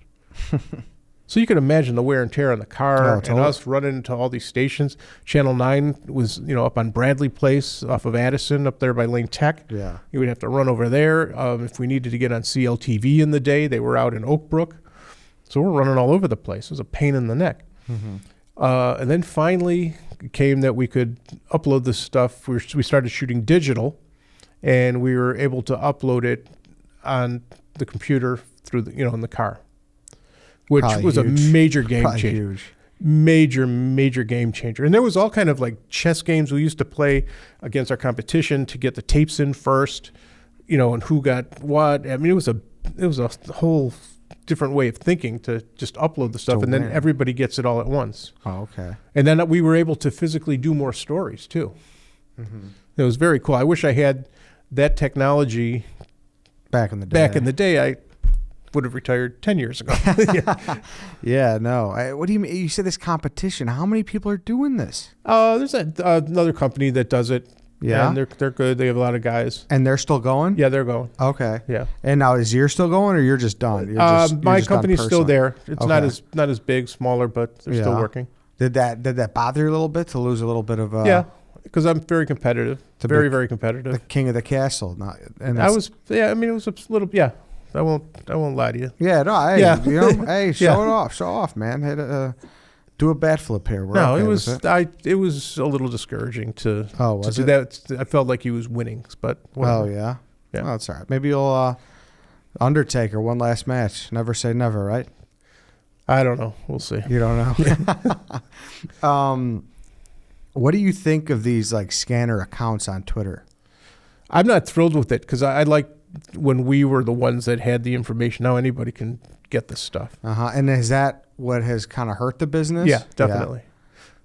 So you can imagine the wear and tear on the car and us running into all these stations. Channel 9 was, up on Bradley Place off of Addison up there by Lane Tech. Yeah. You would have to run over there. If we needed to get on CLTV in the day, they were out in Oak Brook. So we're running all over the place. It was a pain in the neck. Mm-hmm. And then finally it came that we could upload this stuff. We started shooting digital, and we were able to upload it on the computer through in the car. Which was a major game changer. Major game changer. And there was all kind of like chess games we used to play against our competition to get the tapes in first, and who got what. I mean, it was a whole different way of thinking to just upload the stuff, and then everybody gets it all at once. Oh, okay. And then we were able to physically do more stories too. Mm-hmm. It was very cool. I wish I had that technology back in the day. I would have retired 10 years ago. Yeah, no. What do you mean? You said this competition. How many people are doing this? There's another company that does it. Yeah. And they're good. They have a lot of guys. And they're still going? Yeah, they're going. Okay. Yeah. And now is yours still going, or you're just done? My company's still there. It's not as big, smaller, but they're still working. Did that bother you a little bit to lose a little bit of? Yeah, because I'm very competitive. Very very competitive. The king of the castle. And I was. Yeah, I mean, it was a little. Yeah, I won't lie to you. Yeah, no, hey, Yeah. Hey, show it off, man. Hey, do a bat flip here. No, it was. It was a little discouraging to do that. I felt like he was winning, but whatever. Oh yeah, yeah. Well, that's all right. Maybe you'll Undertaker one last match. Never say never, right? I don't know. We'll see. You don't know. What do you think of these like scanner accounts on Twitter? I'm not thrilled with it because I like when we were the ones that had the information. Now anybody can get this stuff. And is that what has kind of hurt the business? Yeah, definitely.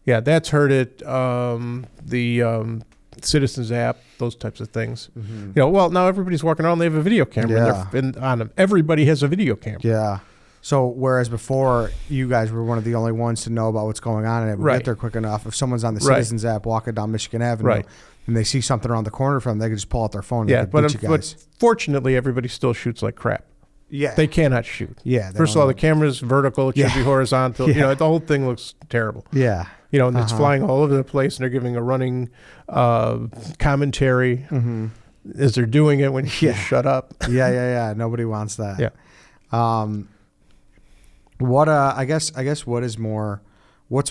Yeah, that's hurt it. The Citizens app, those types of things. Mm-hmm. Well, now everybody's walking around. They have a video camera on them. Everybody has a video camera. Yeah. So whereas before you guys were one of the only ones to know about what's going on and it would get there quick enough. If someone's on the Citizens app walking down Michigan Avenue and they see something around the corner from them, they can just pull out their phone and beat you guys. But fortunately, everybody still shoots like crap. Yeah. They cannot shoot. Yeah. First of all, the camera's vertical. It should be horizontal. The whole thing looks terrible. Yeah. And it's flying all over the place, and they're giving a running commentary as they're doing it when you shut up. Yeah. Nobody wants that. Yeah. What I guess what's more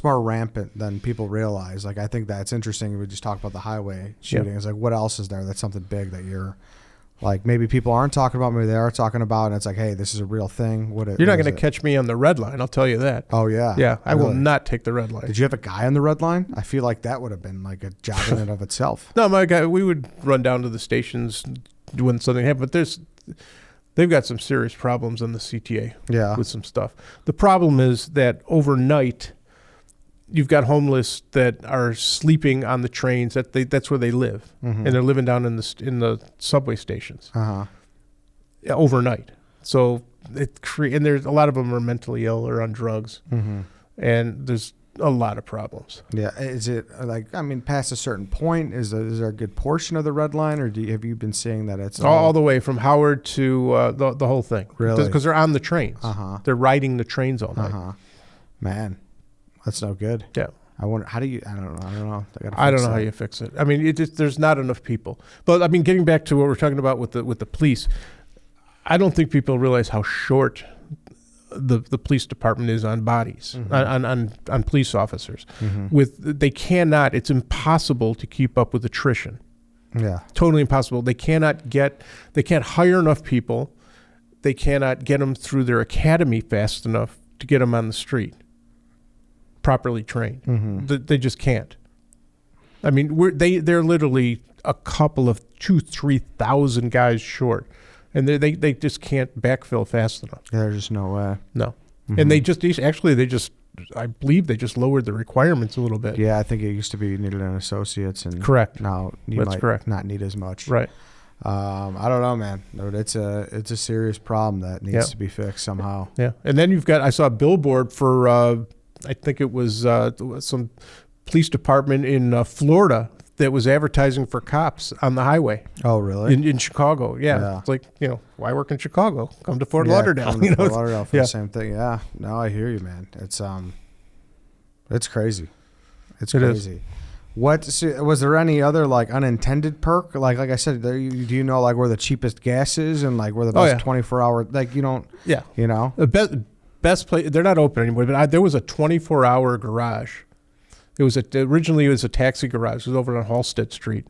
rampant than people realize? Like I think that's interesting. We just talked about the highway shooting. It's like what else is there that's something big that you're like maybe people aren't talking about, maybe they are talking about, and it's like, hey, this is a real thing. You're not going to catch me on the red line, I'll tell you that. Oh yeah. Yeah, I will not take the red line. Did you have a guy on the red line? I feel like that would have been like a job in and of itself. No, my guy, we would run down to the stations when something happened, but they've got some serious problems on the CTA with some stuff. The problem is that overnight, you've got homeless that are sleeping on the trains. That's where they live, and they're living down in the subway stations overnight. So and there's a lot of them are mentally ill or on drugs, and there's a lot of problems. Yeah, is it past a certain point? Is there a good portion of the red line, or have you been seeing that it's all the way from Howard to the whole thing? Really? Because they're on the trains. They're riding the trains all night. Man, that's no good. Yeah. I wonder I don't know. I don't know how you fix it. I mean, there's not enough people. But I mean, getting back to what we're talking about with the police, I don't think people realize how short the police department is on bodies, on police officers. They cannot. It's impossible to keep up with attrition. Yeah, totally impossible. They can't hire enough people. They cannot get them through their academy fast enough to get them on the street, properly trained. They just can't. I mean, they're literally a couple of 2,000-3,000 guys short, and they just can't backfill fast enough. There's just no way. No, and they I believe they just lowered the requirements a little bit. Yeah, I think it used to be you needed an associate's, and correct. Now you might not need as much. Right. I don't know, man. It's a serious problem that needs to be fixed somehow. Yeah, and then I saw a billboard for I think it was some police department in Florida that was advertising for cops on the highway. Oh, really? In Chicago, yeah. It's like, why work in Chicago? Come to Fort Lauderdale. Come to Fort Lauderdale for the same thing. Yeah. No, I hear you, man. It's crazy. It's crazy. Was there any other like unintended perk? Like I said, do you know like where the cheapest gas is and like where the best 24-hour like you don't? Yeah. You know the best place. They're not open anymore. But there was a 24-hour garage. Originally it was a taxi garage. It was over on Halstead Street,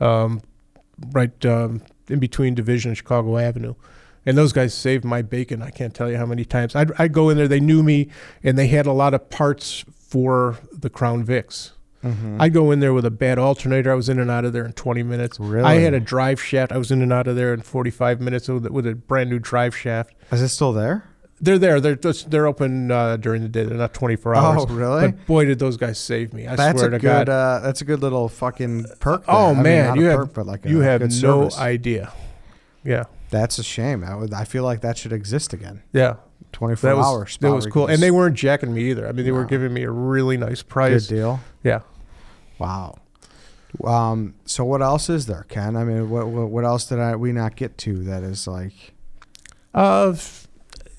right in between Division and Chicago Avenue. And those guys saved my bacon. I can't tell you how many times. I'd go in there. They knew me, and they had a lot of parts for the Crown Vics. I'd go in there with a bad alternator. I was in and out of there in 20 minutes. Really? I had a drive shaft. I was in and out of there in 45 minutes with a brand new drive shaft. Is it still there? They're there. They're open during the day. They're not 24 hours. Oh, really? But boy, did those guys save me. I swear to God. That's a good little fucking perk. Oh, there. man. You have no idea. Yeah. That's a shame. I feel like that should exist again. Yeah. 24 hours. That was cool. And they weren't jacking me either. I mean, they were giving me a really nice price. Good deal. Yeah. Wow. So what else is there, Ken? I mean, what else did we not get to that is like...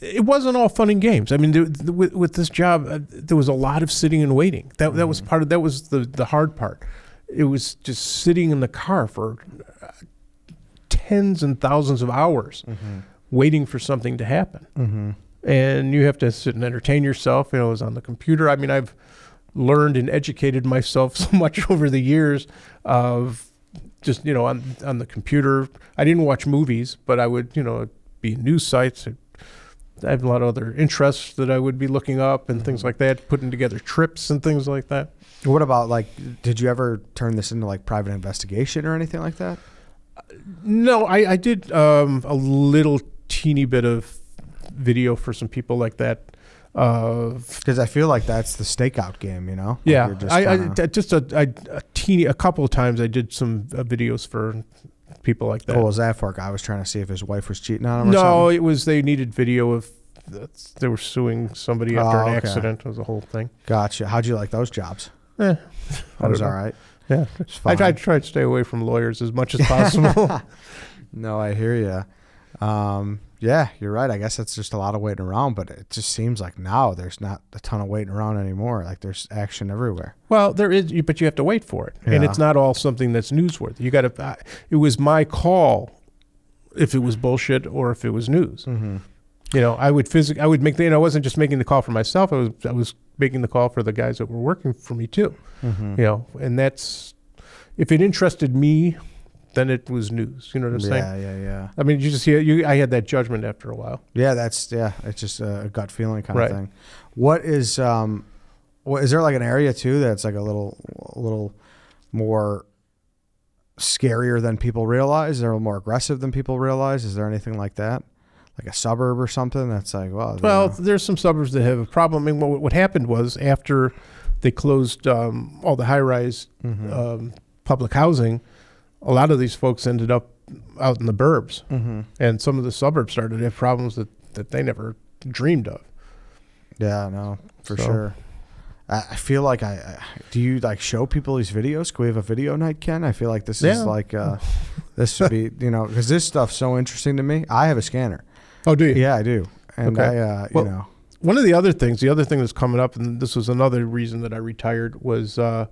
it wasn't all fun and games. I mean, with this job, there was a lot of sitting and waiting. That was that was the hard part. It was just sitting in the car for tens and thousands of hours waiting for something to happen. And you have to sit and entertain yourself. You know, it was on the computer. I mean, I've learned and educated myself so much over the years of just, you know, on the computer. I didn't watch movies, but I would, you know, be in news sites. I have a lot of other interests that I would be looking up and things like that, putting together trips and things like that. What about, like, did you ever turn this into like private investigation or anything like that? No, I did a little teeny bit of video for some people like that. Because I feel like that's the stakeout game, you know? Yeah, like a couple of times I did some videos for people like that. What was that for? A guy was trying to see if his wife was cheating on him or No, something? it was they needed video of they were suing somebody after an accident. It was a whole thing. Gotcha. How'd you like those jobs? That was all right. Yeah, I tried to stay away from lawyers as much as possible. No, I hear you. Yeah, you're right. I guess that's just a lot of waiting around, but it just seems like now there's not a ton of waiting around anymore. Like there's action everywhere. Well, there is, but you have to wait for it, and it's not all something that's newsworthy. You got to. It was my call if it was bullshit or if it was news. You know, I would make the. You know, I wasn't just making the call for myself. I was making the call for the guys that were working for me too. You know, and that's if it interested me, then it was news. You know what I'm saying? Yeah. I mean, you just hear I had that judgment after a while. Yeah, it's just a gut feeling kind of thing. What is there like an area too that's like a little more scarier than people realize? Is there a little more aggressive than people realize? Is there anything like that? Like a suburb or something that's like, well, there's some suburbs that have a problem. I mean, what happened was after they closed all the high-rise public housing, a lot of these folks ended up out in the burbs, and some of the suburbs started to have problems that they never dreamed of. Yeah, no, for sure. I feel like do you like show people these videos? Can we have a video night, Ken? I feel like this is like this should be, you know, because this stuff's so interesting to me. I have a scanner. Oh, do you? Yeah, I do. And you know, one of the other thing that's coming up, and this was another reason that I retired, was the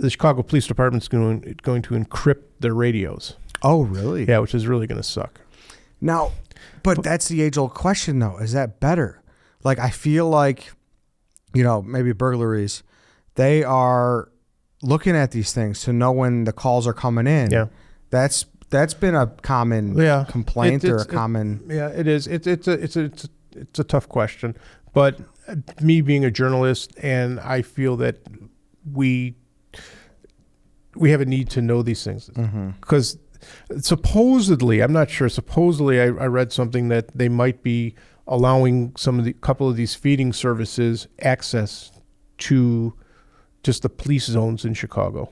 Chicago Police Department's going to encrypt their radios. Oh, really? Yeah, which is really going to suck. Now, but that's the age-old question, though. Is that better? Like, I feel like, you know, maybe burglaries, they are looking at these things to know when the calls are coming in. Yeah. That's been a common complaint or a common. Yeah, it is. It's a tough question, but me being a journalist, and I feel that we have a need to know these things because supposedly, I'm not sure. Supposedly, I read something that they might be allowing couple of these feeding services access to just the police zones in Chicago.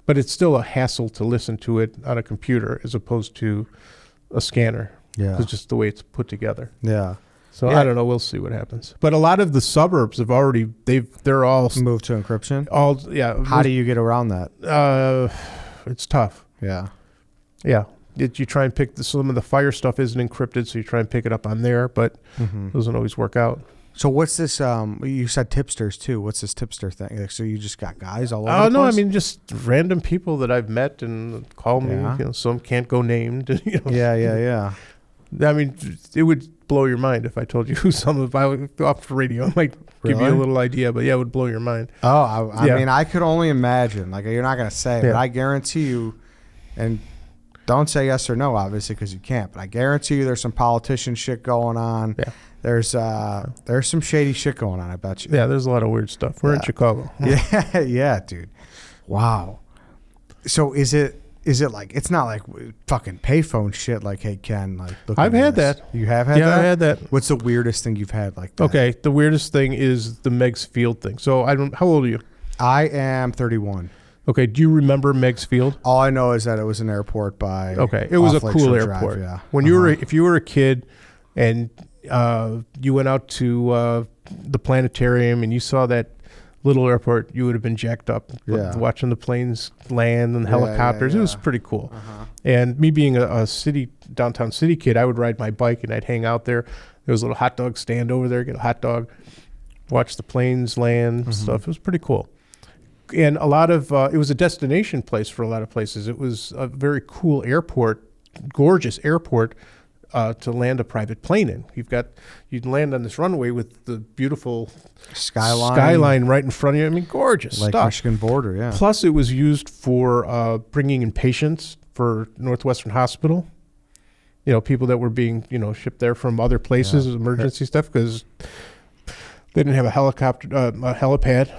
But it's still a hassle to listen to it on a computer as opposed to a scanner. Yeah. It's just the way it's put together. Yeah. So I don't know. We'll see what happens. But a lot of the suburbs have already, they're all moved to encryption. How do you get around that? It's tough. Yeah. Yeah. You try and pick some of the fire stuff isn't encrypted, so you try and pick it up on there, but it doesn't always work out. So what's this? You said tipsters too. What's this tipster thing? Like, so you just got guys all over? Oh the no, place? I mean just random people that I've met and call me. You know, some can't go named. You know. Yeah. I mean, it would blow your mind if I told you who some of. I would off the radio. I might give you a little idea, but yeah, it would blow your mind. Oh, I mean, I could only imagine. Like, you're not gonna say, but I guarantee you, and don't say yes or no, obviously, because you can't. But I guarantee you, there's some politician shit going on. Yeah. There's some shady shit going on, I bet you. Yeah, there's a lot of weird stuff. We're in Chicago. Yeah, dude. Wow. So is it like, it's not like fucking payphone shit like, hey, Ken, like, look I've had that. You have had that? Yeah, I had that. What's the weirdest thing you've had like that? Okay, the weirdest thing is the Megs Field thing. So how old are you? I am 31. Okay, do you remember Megs Field? All I know is that it was an airport by. Okay, it was a cool airport. Drive, yeah. When if you were a kid, and you went out to the planetarium and you saw that little airport, you would have been jacked up watching the planes land and helicopters. It was pretty cool. Uh-huh. And me being a downtown city kid, I would ride my bike and I'd hang out there. There was a little hot dog stand over there, get a hot dog, watch the planes land, stuff. It was pretty cool. And a lot of, it was a destination place for a lot of places. It was a very cool airport, gorgeous airport, to land a private plane in. You'd land on this runway with the beautiful skyline right in front of you. I mean, gorgeous stuff. Like Michigan border, yeah. Plus, it was used for bringing in patients for Northwestern Hospital. People that were being, shipped there from other places, emergency stuff, because they didn't have a helipad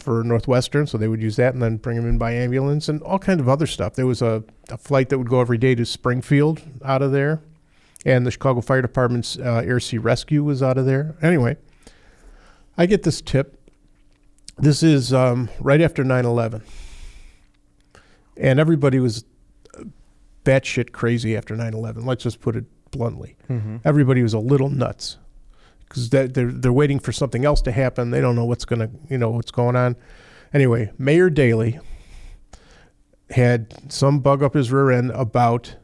for Northwestern, so they would use that and then bring them in by ambulance and all kinds of other stuff. There was a flight that would go every day to Springfield out of there, and the Chicago Fire Department's Air Sea Rescue was out of there. Anyway, I get this tip. This is right after 9/11, and everybody was batshit crazy after 9/11. Let's just put it bluntly. Mm-hmm. Everybody was a little nuts, because they're waiting for something else to happen. They don't know what's going on. Anyway, Mayor Daley had some bug up his rear end about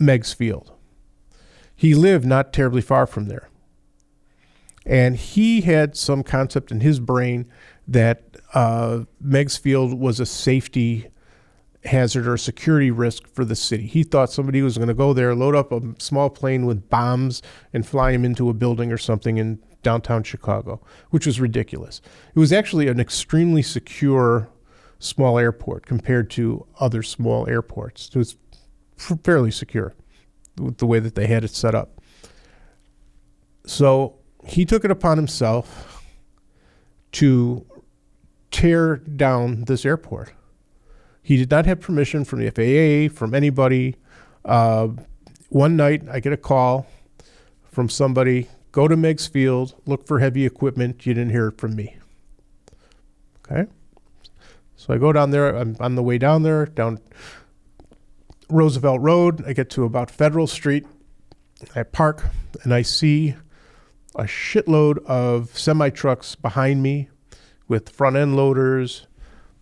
Megs Field. He lived not terribly far from there. And he had some concept in his brain that Megs Field was a safety hazard or security risk for the city. He thought somebody was going to go there, load up a small plane with bombs and fly him into a building or something in downtown Chicago, which was ridiculous. It was actually an extremely secure small airport compared to other small airports. It was fairly secure with the way that they had it set up. So he took it upon himself to tear down this airport. He did not have permission from the FAA, from anybody. One night, I get a call from somebody, go to Megs Field, look for heavy equipment. You didn't hear it from me. Okay? So I go down there. I'm on the way down there, down Roosevelt Road. I get to about Federal Street. I park, and I see a shitload of semi-trucks behind me with front-end loaders.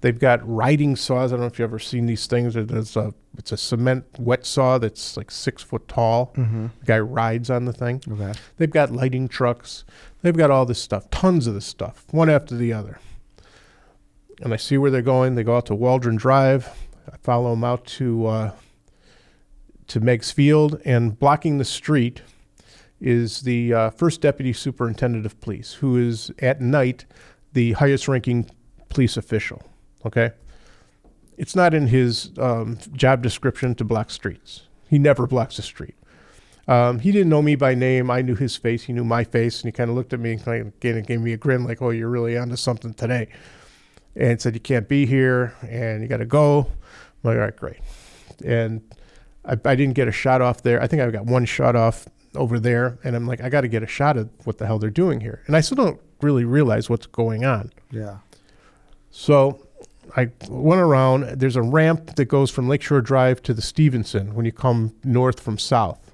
They've got riding saws. I don't know if you've ever seen these things. It's a cement wet saw that's like 6 foot tall. Mm-hmm. The guy rides on the thing. Okay. They've got lighting trucks. They've got all this stuff, tons of this stuff, one after the other. And I see where they're going. They go out to Waldron Drive. I follow them out to Megs Field, and blocking the street is the first deputy superintendent of police, who is at night the highest ranking police official. Okay? It's not in his job description to block streets. He never blocks a street. He didn't know me by name. I knew his face. He knew my face. And he kind of looked at me and gave me a grin like, oh, you're really onto something today. And said, you can't be here and you got to go. I'm like, all right, great. And I didn't get a shot off there. I think I got one shot off over there. And I'm like, I got to get a shot at what the hell they're doing here. And I still don't really realize what's going on. Yeah. So I went around. There's a ramp that goes from Lakeshore Drive to the Stevenson when you come north from south.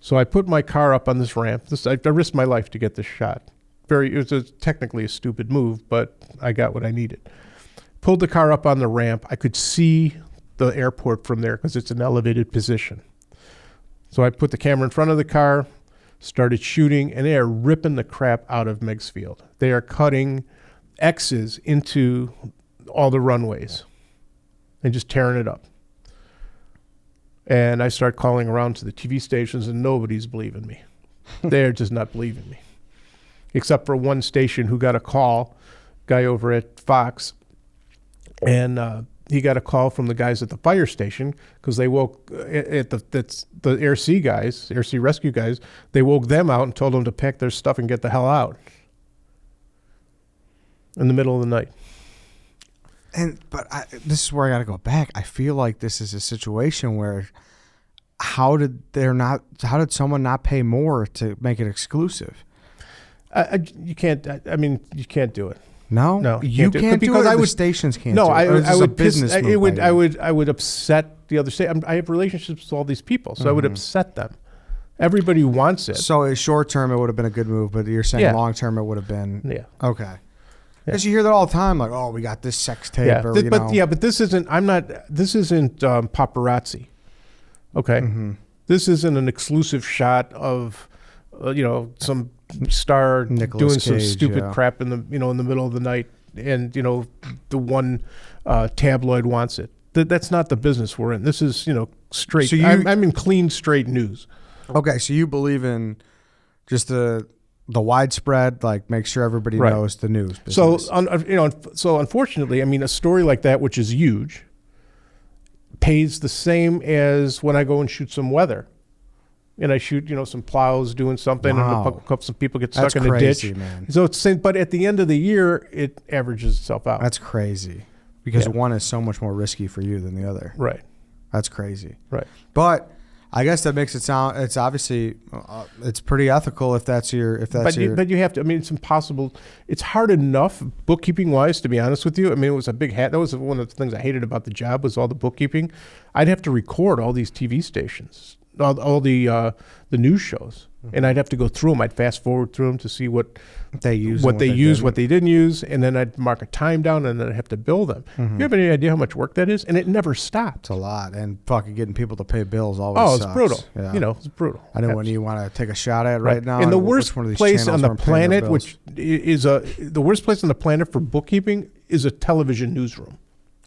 So I put my car up on this ramp. I risked my life to get this shot. It was technically a stupid move, but I got what I needed. Pulled the car up on the ramp. I could see the airport from there because it's an elevated position. So I put the camera in front of the car, started shooting, and they are ripping the crap out of Megs Field. They are cutting X's into all the runways and just tearing it up. And I start calling around to the TV stations, and nobody's believing me. They're just not believing me. Except for one station who got a call, guy over at Fox, and he got a call from the guys at the fire station because they woke at the Air Sea guys, Air Sea Rescue guys. They woke them out and told them to pack their stuff and get the hell out in the middle of the night. But this is where I got to go back. I feel like this is a situation where how did someone not pay more to make it exclusive? You can't. I mean, you can't do it. No, you can't do it. The stations can't. No, do it. I would piss. I would upset the other state. I have relationships with all these people, so I would upset them. Everybody wants it. So short term, it would have been a good move, but you're saying long term, it would have been okay. Because you hear that all the time, like, oh, we got this sex tape, but this isn't. This isn't paparazzi. Okay, this isn't an exclusive shot of, some star Nicolas doing Cage, some stupid crap in the in the middle of the night, and the one tabloid wants it. That's not the business we're in. This is straight. So I'm in clean, straight news. Okay, so you believe in just the widespread, like, make sure everybody knows the news business. So unfortunately, I mean, a story like that, which is huge, pays the same as when I go and shoot some weather. And I shoot, some plows doing something, and some people get stuck in a ditch. Man. So it's same, but at the end of the year, it averages itself out. That's crazy, because one is so much more risky for you than the other. Right. That's crazy. Right. But I guess that makes it sound. It's obviously it's pretty ethical if that's your. But you have to. I mean, it's impossible. It's hard enough bookkeeping wise, to be honest with you. I mean, it was a big hat. That was one of the things I hated about the job, was all the bookkeeping. I'd have to record all these TV stations, all the news shows, and I'd have to go through them. I'd fast forward through them to see what they use, what they didn't use, and then I'd mark a time down, and then I'd have to bill them. You have any idea how much work that is? And it never stopped. It's a lot, and fucking getting people to pay bills always sucks. It's brutal. Yeah. It's brutal. I know when you want to take a shot at right now. And the worst place on the planet, which is the worst place on the planet for bookkeeping, is a television newsroom.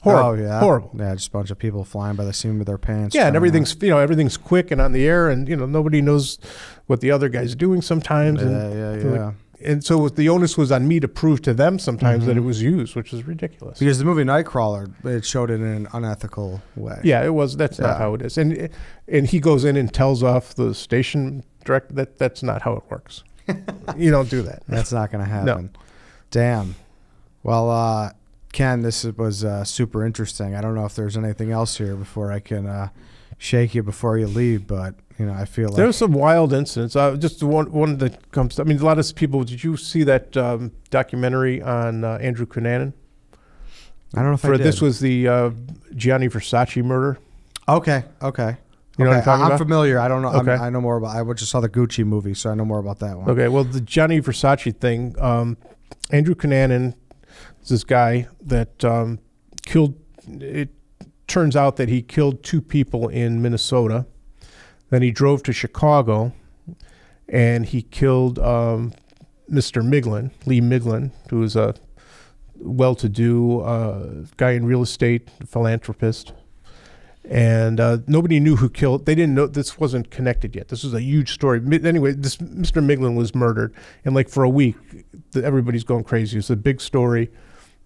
Horrible. Oh yeah, horrible. Yeah, just a bunch of people flying by the seam of their pants. Yeah, and everything's quick and on the air, and nobody knows what the other guy's doing sometimes. Yeah. And so the onus was on me to prove to them sometimes that it was used, which is ridiculous. Because the movie Nightcrawler, it showed it in an unethical way. Yeah, it was. That's not how it is. And he goes in and tells off the station director that's not how it works. You don't do that. That's not going to happen. No. Damn. Well, Ken, this was super interesting. I don't know if there's anything else here before I can shake you before you leave, but I feel like there were some wild incidents. Just one that comes. I mean, a lot of people. Did you see that documentary on Andrew Cunanan? I don't know if I did. This was the Gianni Versace murder. Okay. You know what I'm talking about? I'm familiar. I don't know. Okay. I know more about. I just saw the Gucci movie, so I know more about that one. Okay. Well, the Gianni Versace thing. Andrew Cunanan is this guy that killed. It turns out that he killed 2 people in Minnesota. Then he drove to Chicago, and he killed Mr. Miglin, Lee Miglin, who was a well-to-do guy in real estate, philanthropist. And nobody knew who killed. They didn't know. This wasn't connected yet. This was a huge story. Anyway, this Mr. Miglin was murdered, and like for a week, everybody's going crazy. It's a big story.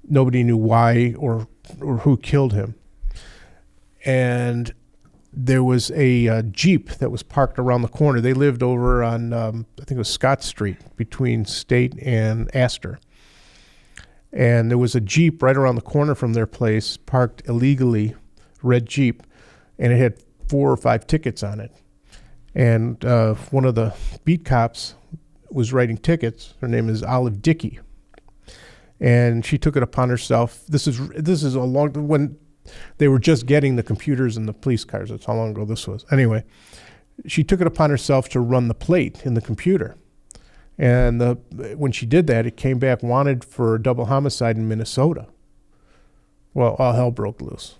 Nobody knew why or who killed him. And there was a Jeep that was parked around the corner. They lived over on, I think it was Scott Street, between State and Astor. And there was a Jeep right around the corner from their place, parked illegally, red Jeep, and it had 4 or 5 tickets on it. And one of the beat cops was writing tickets. Her name is Olive Dickey. And she took it upon herself. This is a long, when they were just getting the computers and the police cars. That's how long ago this was. Anyway, she took it upon herself to run the plate in the computer. And when she did that, it came back wanted for a double homicide in Minnesota. Well, all hell broke loose.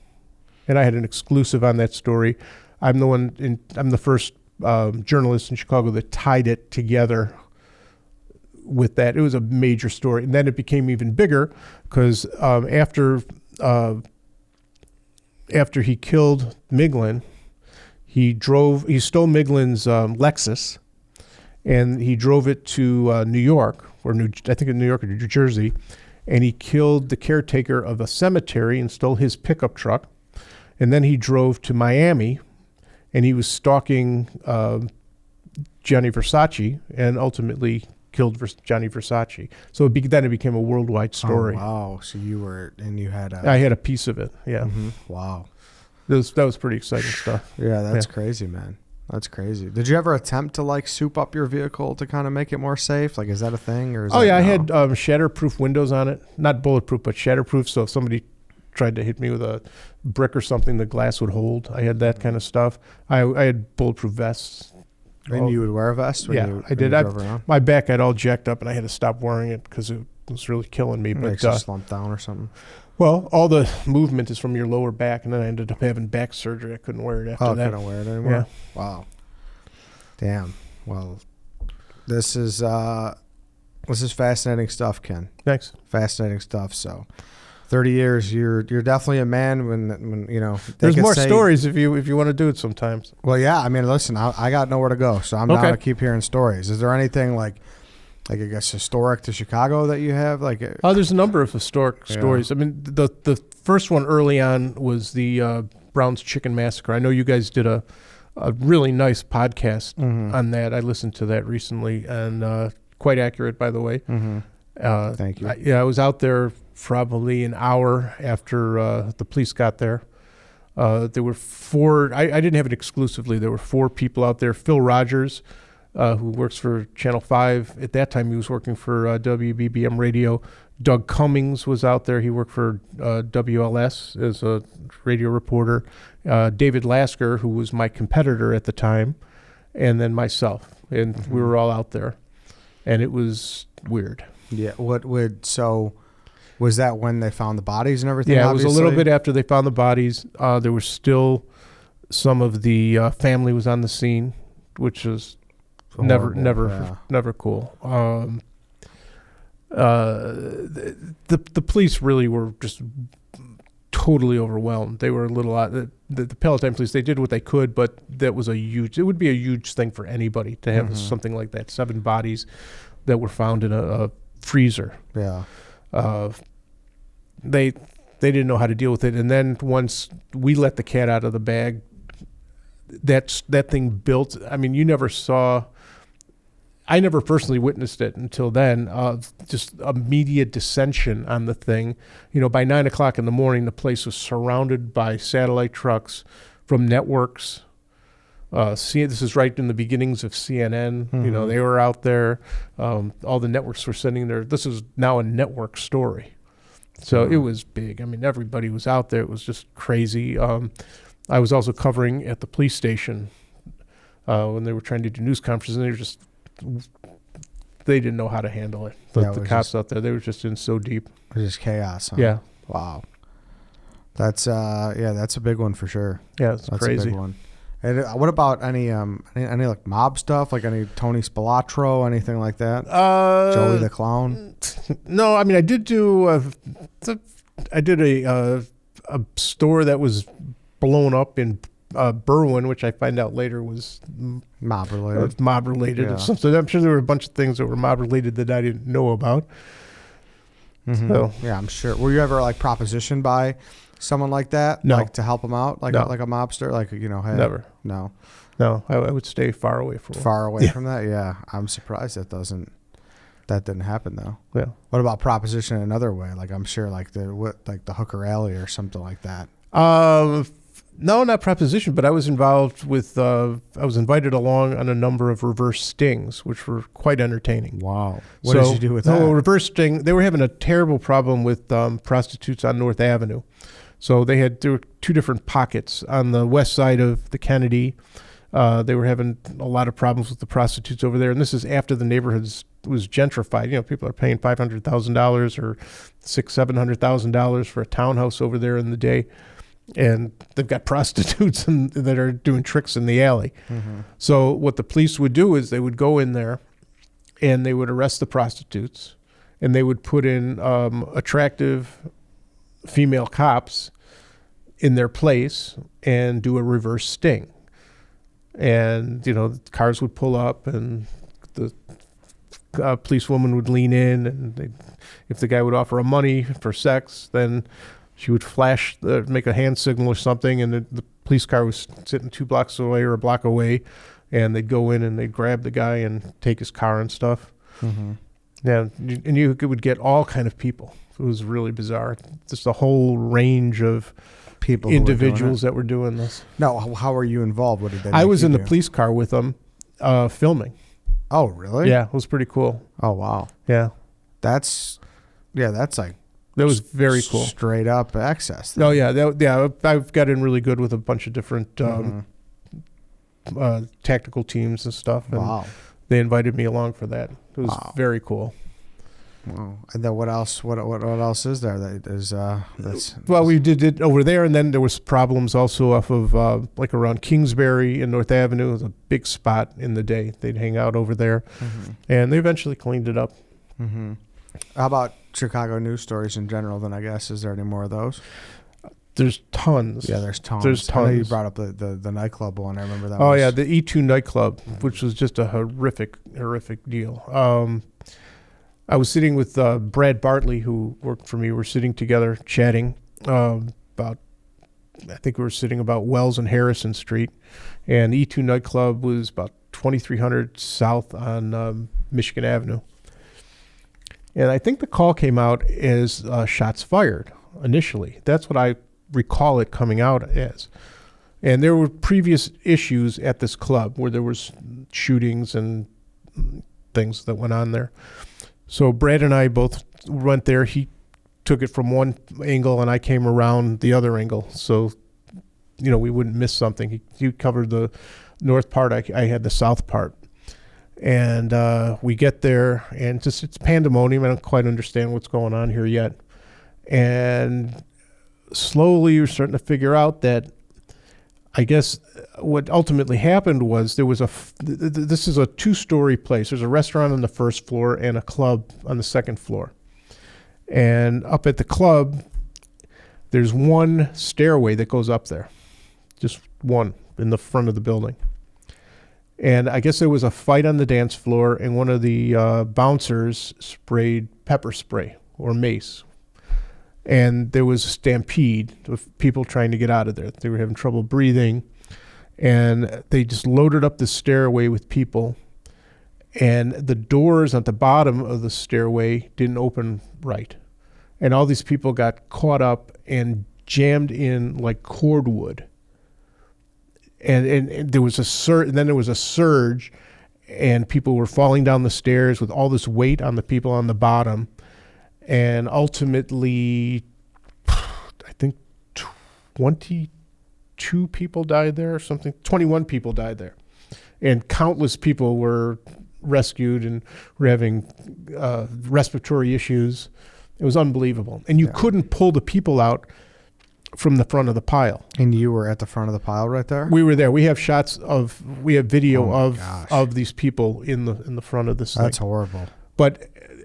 And I had an exclusive on that story. I'm the first journalist in Chicago that tied it together with that. It was a major story. And then it became even bigger because after he killed Miglin, he stole Miglin's Lexus, and he drove it to New York, I think in New York or New Jersey, and he killed the caretaker of a cemetery and stole his pickup truck. And then he drove to Miami, and he was stalking Gianni Versace, and ultimately killed Gianni Versace. So then it became a worldwide story. Oh, wow. So I had a piece of it. Yeah. Mm-hmm. Wow. That was pretty exciting stuff. Yeah, that's crazy, man. That's crazy. Did you ever attempt to soup up your vehicle to kind of make it more safe? Is that a thing? Or I had shatterproof windows on it. Not bulletproof, but shatterproof. So if somebody tried to hit me with a brick or something, the glass would hold. I had that kind of stuff. I had bulletproof vests And you would wear a vest when you I did. when you drove around? My back got all jacked up, and I had to stop wearing it because it was really killing me. It But makes you slump down or something. well, all the movement is from your lower back, and then I ended up having back surgery. I couldn't wear it after that. Couldn't wear it anymore? Yeah. Wow. Damn. Well, this is fascinating stuff, Ken. Thanks. Fascinating stuff. So, 30 years, you're definitely a man. When you know, there's more stories if you want to do it sometimes. Well, yeah. I mean, listen, I got nowhere to go, so I'm down to keep hearing stories. Is there anything like I guess historic to Chicago that you have? There's a number of historic stories. I mean, the first one early on was the Brown's Chicken Massacre. I know you guys did a really nice podcast on that. I listened to that recently, and quite accurate, by the way. Thank you. I was out there probably an hour after the police got there. There were 4. I didn't have it exclusively. There were 4 people out there. Phil Rogers, who works for Channel 5. At that time, he was working for WBBM Radio. Doug Cummings was out there. He worked for WLS as a radio reporter. David Lasker, who was my competitor at the time, and then myself. And we were all out there. And it was weird. Yeah. Was that when they found the bodies and everything? Yeah, obviously? It was a little bit after they found the bodies. There was still some of the family was on the scene, which was never cool. The police really were just totally overwhelmed. They were a little the Palatine police. They did what they could, but it would be a huge thing for anybody to have something like that. 7 bodies that were found in a freezer. Yeah. They didn't know how to deal with it, and then once we let the cat out of the bag, that thing built. I mean, I never personally witnessed it until then. Just a media dissension on the thing. By 9 o'clock in the morning, the place was surrounded by satellite trucks from networks. This is right in the beginnings of CNN. They were out there. All the networks were sending this is now a network story. So it was big. I mean, everybody was out there. It was just crazy. I was also covering at the police station when they were trying to do news conferences, and they didn't know how to handle it. The cops out there, they were just in so deep. It was just chaos. Huh? Yeah. Wow. That's that's a big one for sure. Yeah, that's crazy. A big one. And what about any like mob stuff, like any Tony Spilatro, anything like that? Joey the Clown? No, I mean I did do a store that was blown up in Berwyn, which I find out later was mob related. Yeah. So I'm sure there were a bunch of things that were mob related that I didn't know about. So yeah, I'm sure. Were you ever like propositioned by someone like that? No. Like to help them out, like a mobster, like hey, never. No. I would stay far away from that. Yeah, I'm surprised that didn't happen though. Yeah. What about proposition in another way? Like I'm sure like the Hooker Alley or something like that. No, not proposition, but I was involved with. I was invited along on a number of reverse stings, which were quite entertaining. Wow! What did you do with that? Reverse sting. They were having a terrible problem with prostitutes on North Avenue. So there were 2 different pockets on the west side of the Kennedy. They were having a lot of problems with the prostitutes over there, and this is after the neighborhood was gentrified. People are paying $500,000 or $700,000 for a townhouse over there in the day, and they've got prostitutes that are doing tricks in the alley. So what the police would do is they would go in there, and they would arrest the prostitutes, and they would put in attractive female cops in their place and do a reverse sting. And, cars would pull up and the policewoman would lean in, and if the guy would offer money for sex, then she would make a hand signal or something, and the police car was sitting 2 blocks away or a block away, and they'd go in and they'd grab the guy and take his car and stuff. Yeah, and you would get all kind of people. It was really bizarre. Just a whole range of people, individuals that were doing this. No, how were you involved? What did they? I was in the police car with them, filming. Oh, really? Yeah, it was pretty cool. Oh, wow. Yeah, that's like that was very cool. Straight up access. Oh yeah, I've got in really good with a bunch of different tactical teams and stuff. And Wow. they invited me along for that. It was very cool. Wow. And then what else? What else is there that is that's? Well, we did it over there, and then there was problems also off of like around Kingsbury and North Avenue. It was a big spot in the day. They'd hang out over there, and they eventually cleaned it up. Mm-hmm. How about Chicago news stories in general? Then I guess, is there any more of those? There's tons. Yeah, there's tons. There's I know you tons. brought up the nightclub one. I remember that. Oh yeah, the E2 nightclub, which was just a horrific deal. I was sitting with Brad Bartley, who worked for me. We're sitting together chatting about, I think we were sitting about Wells and Harrison Street, and the E2 nightclub was about 2300 south on Michigan Avenue. And I think the call came out as shots fired initially. That's what I recall it coming out as. And there were previous issues at this club where there was shootings and things that went on there. So Brad and I both went there. He took it from one angle, and I came around the other angle. So, we wouldn't miss something. He covered the north part. I had the south part. And we get there, and it's pandemonium. I don't quite understand what's going on here yet. And slowly you're starting to figure out that I guess what ultimately happened was there was this is a 2-story place. There's a restaurant on the first floor and a club on the second floor. And up at the club, there's one stairway that goes up there. Just one in the front of the building. And I guess there was a fight on the dance floor, and one of the bouncers sprayed pepper spray or mace. And there was a stampede of people trying to get out of there. They were having trouble breathing, and they just loaded up the stairway with people, and the doors at the bottom of the stairway didn't open right. And all these people got caught up and jammed in like cordwood. And there was a surge, and then there was a surge, and people were falling down the stairs with all this weight on the people on the bottom. And ultimately, I think 22 people died there or something. 21 people died there. And countless people were rescued and were having respiratory issues. It was unbelievable. And you couldn't pull the people out from the front of the pile. And you were at the front of the pile right there? We were there. We have video of these people in the front of this thing. That's horrible.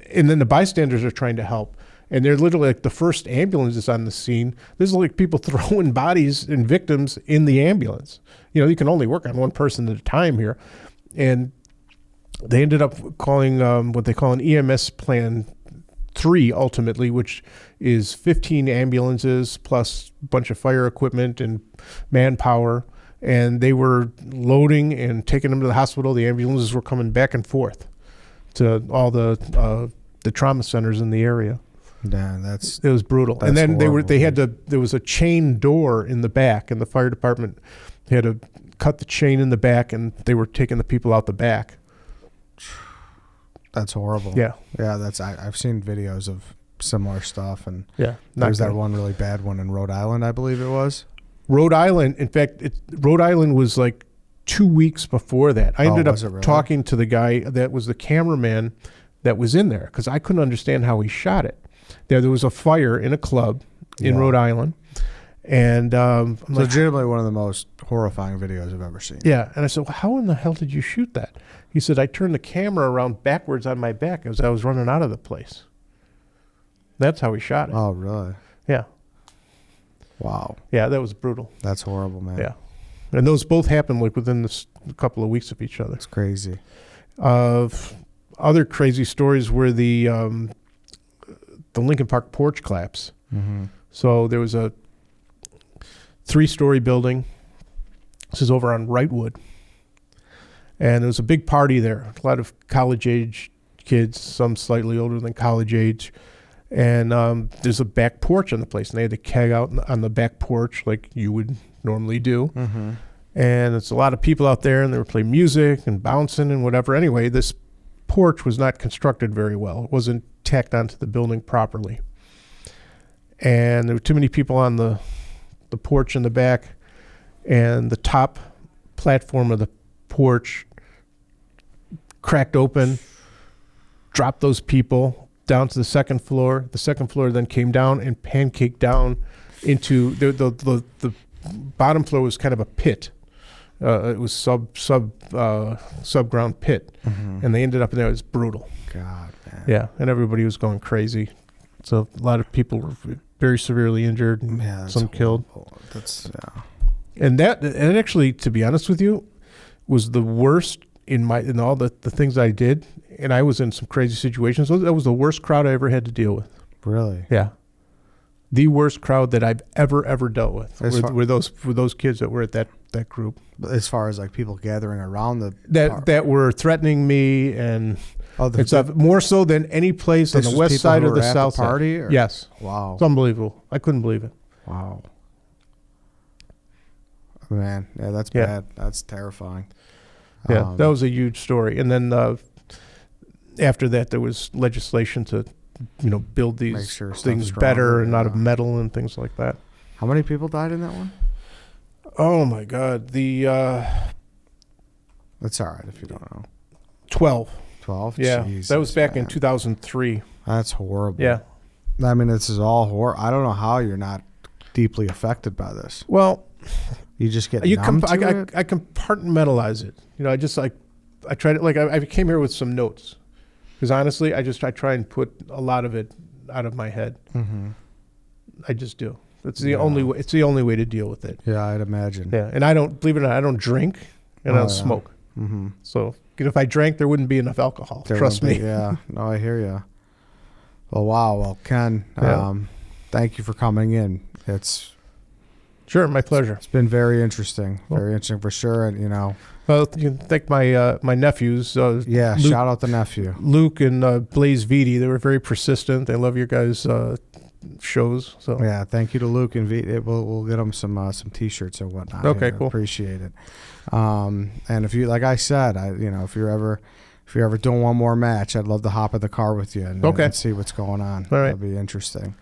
And then the bystanders are trying to help. And they're literally like the first ambulance is on the scene. There's like people throwing bodies and victims in the ambulance. You can only work on one person at a time here. And they ended up calling what they call an EMS plan 3 ultimately, which is 15 ambulances plus a bunch of fire equipment and manpower. And they were loading and taking them to the hospital. The ambulances were coming back and forth to all the trauma centers in the area. Yeah, it was brutal. And then there was a chain door in the back, and the fire department had to cut the chain in the back, and they were taking the people out the back. That's horrible. Yeah. Yeah, I've seen videos of similar stuff, and there's that one really bad one in Rhode Island, I believe it was. Rhode Island, in fact, Rhode Island was like 2 weeks before that. I ended up talking to the guy that was the cameraman that was in there, because I couldn't understand how he shot it. There was a fire in a club in Rhode Island, and it's legitimately one of the most horrifying videos I've ever seen. Yeah, and I said, well, how in the hell did you shoot that? He said, I turned the camera around backwards on my back as I was running out of the place. That's how he shot it. Oh, really? Yeah. Wow. Yeah, that was brutal. That's horrible, man. Yeah. And those both happened like within a couple of weeks of each other. It's crazy. Other crazy stories were the Lincoln Park porch collapse. Mm-hmm. So there was a 3-story building. This is over on Wrightwood. And there was a big party there. A lot of college-age kids, some slightly older than college age. And there's a back porch on the place. And they had a keg out on the back porch like you would normally do. Mm-hmm. And it's a lot of people out there, and they were playing music and bouncing and whatever. Anyway, this porch was not constructed very well. It wasn't tacked onto the building properly. And there were too many people on the porch in the back, and the top platform of the porch, cracked open, dropped those people down to the second floor. The second floor then came down and pancaked down into the bottom floor was kind of a pit. It was subground pit, and they ended up in there. It was brutal. God, man. Yeah, and everybody was going crazy. So a lot of people were very severely injured, and some killed. That's And that actually, to be honest with you, was the worst in all the things I did. And I was in some crazy situations. That was the worst crowd I ever had to deal with. Really? Yeah. The worst crowd that I've ever dealt with were those kids that were at that group. As far as like people gathering around that were threatening me and stuff, more so than any place on the west side or the south side. Party? Or? Yes. Wow. It's unbelievable. I couldn't believe it. Wow. Man, yeah, that's bad. That's terrifying. Yeah, that was a huge story. And then after that, there was legislation to, build these things better and out of metal and things like that. How many people died in that one? Oh my God, That's all right if you don't know. 12. 12? Yeah, Jesus, that was back in 2003. That's horrible. Yeah. I mean, this is all horrible. I don't know how you're not deeply affected by this. Well, you just get numb to it? I compartmentalize it. I just I tried it. I came here with some notes because honestly, I try and put a lot of it out of my head. Mm-hmm. I just do. It's the only way. It's the only way to deal with it. Yeah, I'd imagine. Yeah, and I don't, believe it or not, I don't drink and I don't smoke. Mm-hmm. So if I drank, there wouldn't be enough alcohol. Trust me. Yeah. No, I hear you. Well, wow. Well, Ken, thank you for coming in. Sure, my pleasure. It's been very interesting. Very interesting for sure. And well, you can thank my nephews. Luke, shout out the nephew, Luke and Blaze Vitti. They were very persistent. They love your guys' shows. So yeah, thank you to Luke and Vitti. We'll get them some T-shirts or whatnot. Okay, cool. Appreciate it. And if you, like I said, if you're ever doing one more match, I'd love to hop in the car with you and see what's going on. All right. That'd be interesting.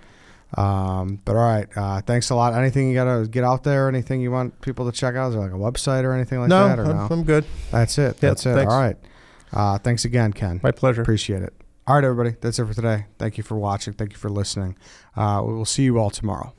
But all right, thanks a lot. Anything you got to get out there? Anything you want people to check out? Is there like a website or anything like that? Or no, I'm good. That's it. That's it. Thanks. All right. Thanks again, Ken. My pleasure. Appreciate it. All right, everybody. That's it for today. Thank you for watching. Thank you for listening. We will see you all tomorrow.